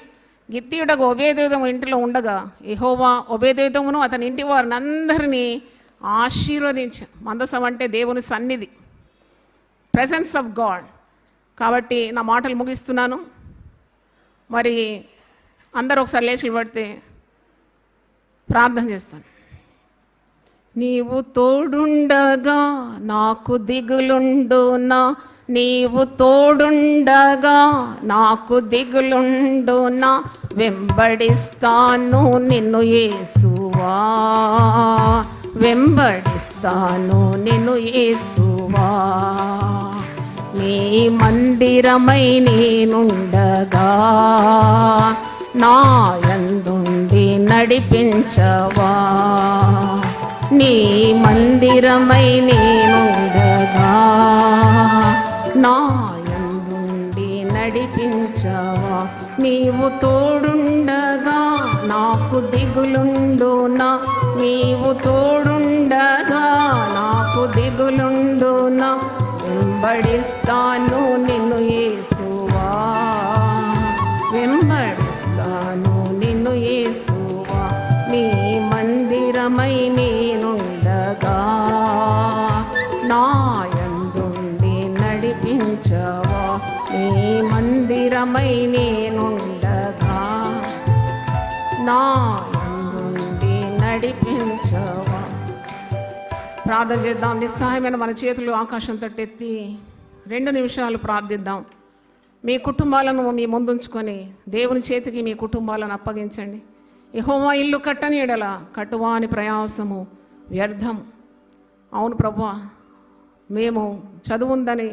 గిత్తీయుడకు ఒబేదెదోము ఇంటిలో ఉండగా యెహోవా ఒబేదెదోమును అతని ఇంటి వారిని అందరినీ ఆశీర్వదించాడు. మందసం అంటే దేవుని సన్నిధి, ప్రెసెన్స్ ఆఫ్ గాడ్. కాబట్టి నా మాటలు ముగిస్తున్నాను. మరి అందరూ ఒకసారి లేచి పడితే ప్రార్థన చేస్తాను. నీవు తోడుండగా నాకు దిగులుండునా, నీవు తోడుండగా నాకు దిగులుండునా, వెంబడిస్తాను నిన్ను యేసువా, వెంబడిస్తాను నిన్ను యేసువా. నీ మందిరమై నేనుండగా నా యందుండి నడిపించవా. నీ మందిరమై నేనుండగా నా యందుండి నడిపించవా. నీవు తోడుండగా నాకు దిగులుండునా, నీవు తోడుండగా నాకు దిగులుండునా, వెంబడిస్తాను నిన్ను యేసువా, వెంబడిస్తాను నిన్ను యేసువా. నీ మందిరమై నేనుండగా నా యందుండి నడిపించవా. నీ మందిరమై నేనుండగా నా యందుండి నడిపించవా. ప్రార్థన చేద్దాం. నిస్సహాయమైన మన చేతులు ఆకాశం తట్టెత్తి 2 నిమిషాలు ప్రార్థిద్దాం. మీ కుటుంబాలను మీ ముందుంచుకొని దేవుని చేతికి మీ కుటుంబాలను అప్పగించండి. యెహోవా ఇల్లు కట్టని ఎడల కట్టువాని ప్రయాసము వ్యర్థం. అవును ప్రభువా, మేము చదువుందని,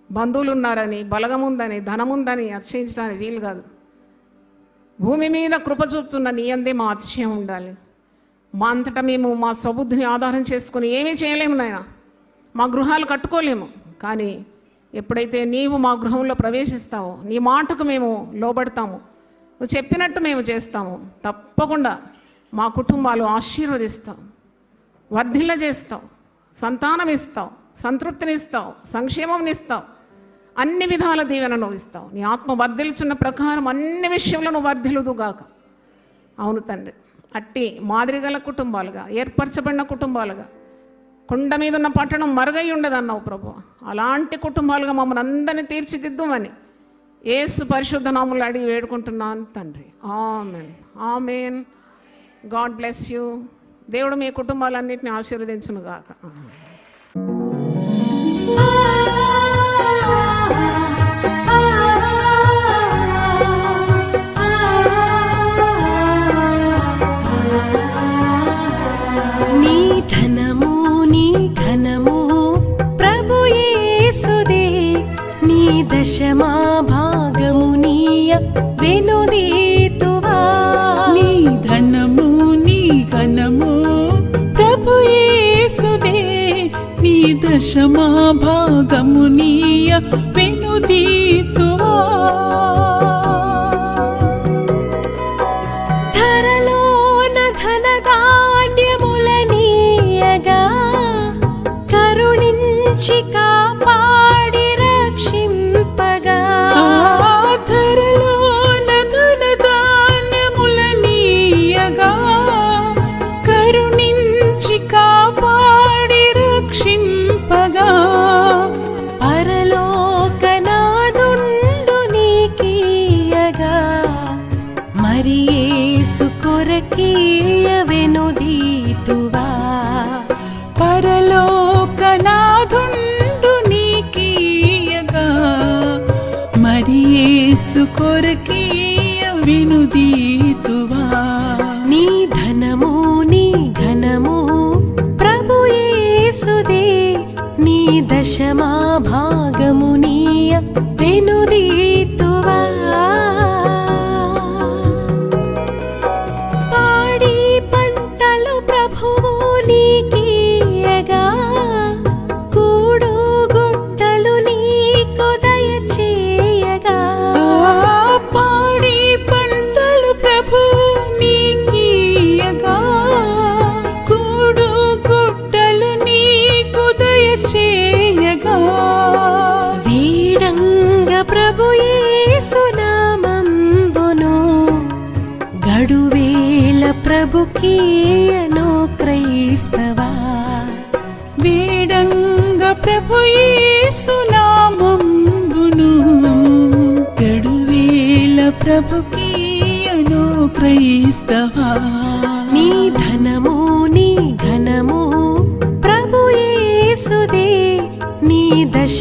బంధువులు ఉన్నారని, బలగముందని, ధనముందని అతిశయించడానికి వీలు కాదు. భూమి మీద కృప చూపుతున్న నీ అందే మా అతిశయం ఉండాలి. మా అంతటా మేము మా స్వబుద్ధిని ఆధారం చేసుకుని ఏమీ చేయలేము నాయన, మా గృహాలు కట్టుకోలేము. కానీ ఎప్పుడైతే నీవు మా గృహంలో ప్రవేశిస్తావో నీ మాటకు మేము లోబడతాము, నువ్వు చెప్పినట్టు మేము చేస్తాము, తప్పకుండా మా కుటుంబాలు ఆశీర్వదిస్తావు, వర్ధిల్ల చేస్తావు, సంతానం ఇస్తావు, సంతృప్తినిస్తావు, సంక్షేమంనిస్తావు, అన్ని విధాల దీవెన నువ్వు ఇస్తావు. నీ ఆత్మ వర్ధిల్చున్న ప్రకారం అన్ని విషయంలో నువ్వు వర్ధిల్లుదుగాక. అవును తండ్రి, అట్టి మాదిరిగల కుటుంబాలుగా, ఏర్పరచబడిన కుటుంబాలుగా కొండ మీద ఉన్న పట్టణం మరుగై ఉండదన్నావు ప్రభు. అలాంటి కుటుంబాలుగా మమ్మల్ని అందరినీ తీర్చిదిద్దుమని యేసు పరిశుద్ధ నామములో అడిగి వేడుకుంటున్నాను తండ్రి. Amen, amen. God bless you. దేవుడు మీ కుటుంబాలన్నింటినీ ఆశీర్వదించును గాక. నీ ధనము నీ ఘనము ప్రభు యేసుదే, నీ దశమా భాగము నీయ వెనుదీతువా. నీ ధనము నీ ఘనము ప్రభు యేసుదే, నీ దశమా భాగము నీయ వెనుదీతువా. ధరలోన ధనధాన్యములనీయగా కరుణించి కాపాడి రక్షింపగా. ధరలోన ధనధాన్యములనీయగా కరుణించి కాపాడి రక్షింపగా. పరలోకనాదుండు నీకీయగా మరి యేసు కొరకీయ వెనుదీతువా. పరలోకనాథుండు నీకీయగా మరి యేసు కొరకీయ వెనుదీతువా. నీ ధనము నీ ఘనము ప్రభు యేసుదే, నీ దశమా భాగము నీయ వెనుదీతువా. పాడి పంటలు ప్రభువు నీకీయగా కూడు గుట్టలు నీకు దయచేయగా. పాడి పంటలు ప్రభు నీకీయగా కూడు గుట్టలు నీకు దయచేయగా. వీడంగ ప్రభు యేసు నామంబును గడువేల ప్రభుకీయను క్రైస్తవా. వేడంగ ప్రభు యేసు నామంబును గడువేల ప్రభుకీయను క్రైస్తవా. నీ ధనము నీ ఘనము ప్రభు యేసుదే, నీ దశ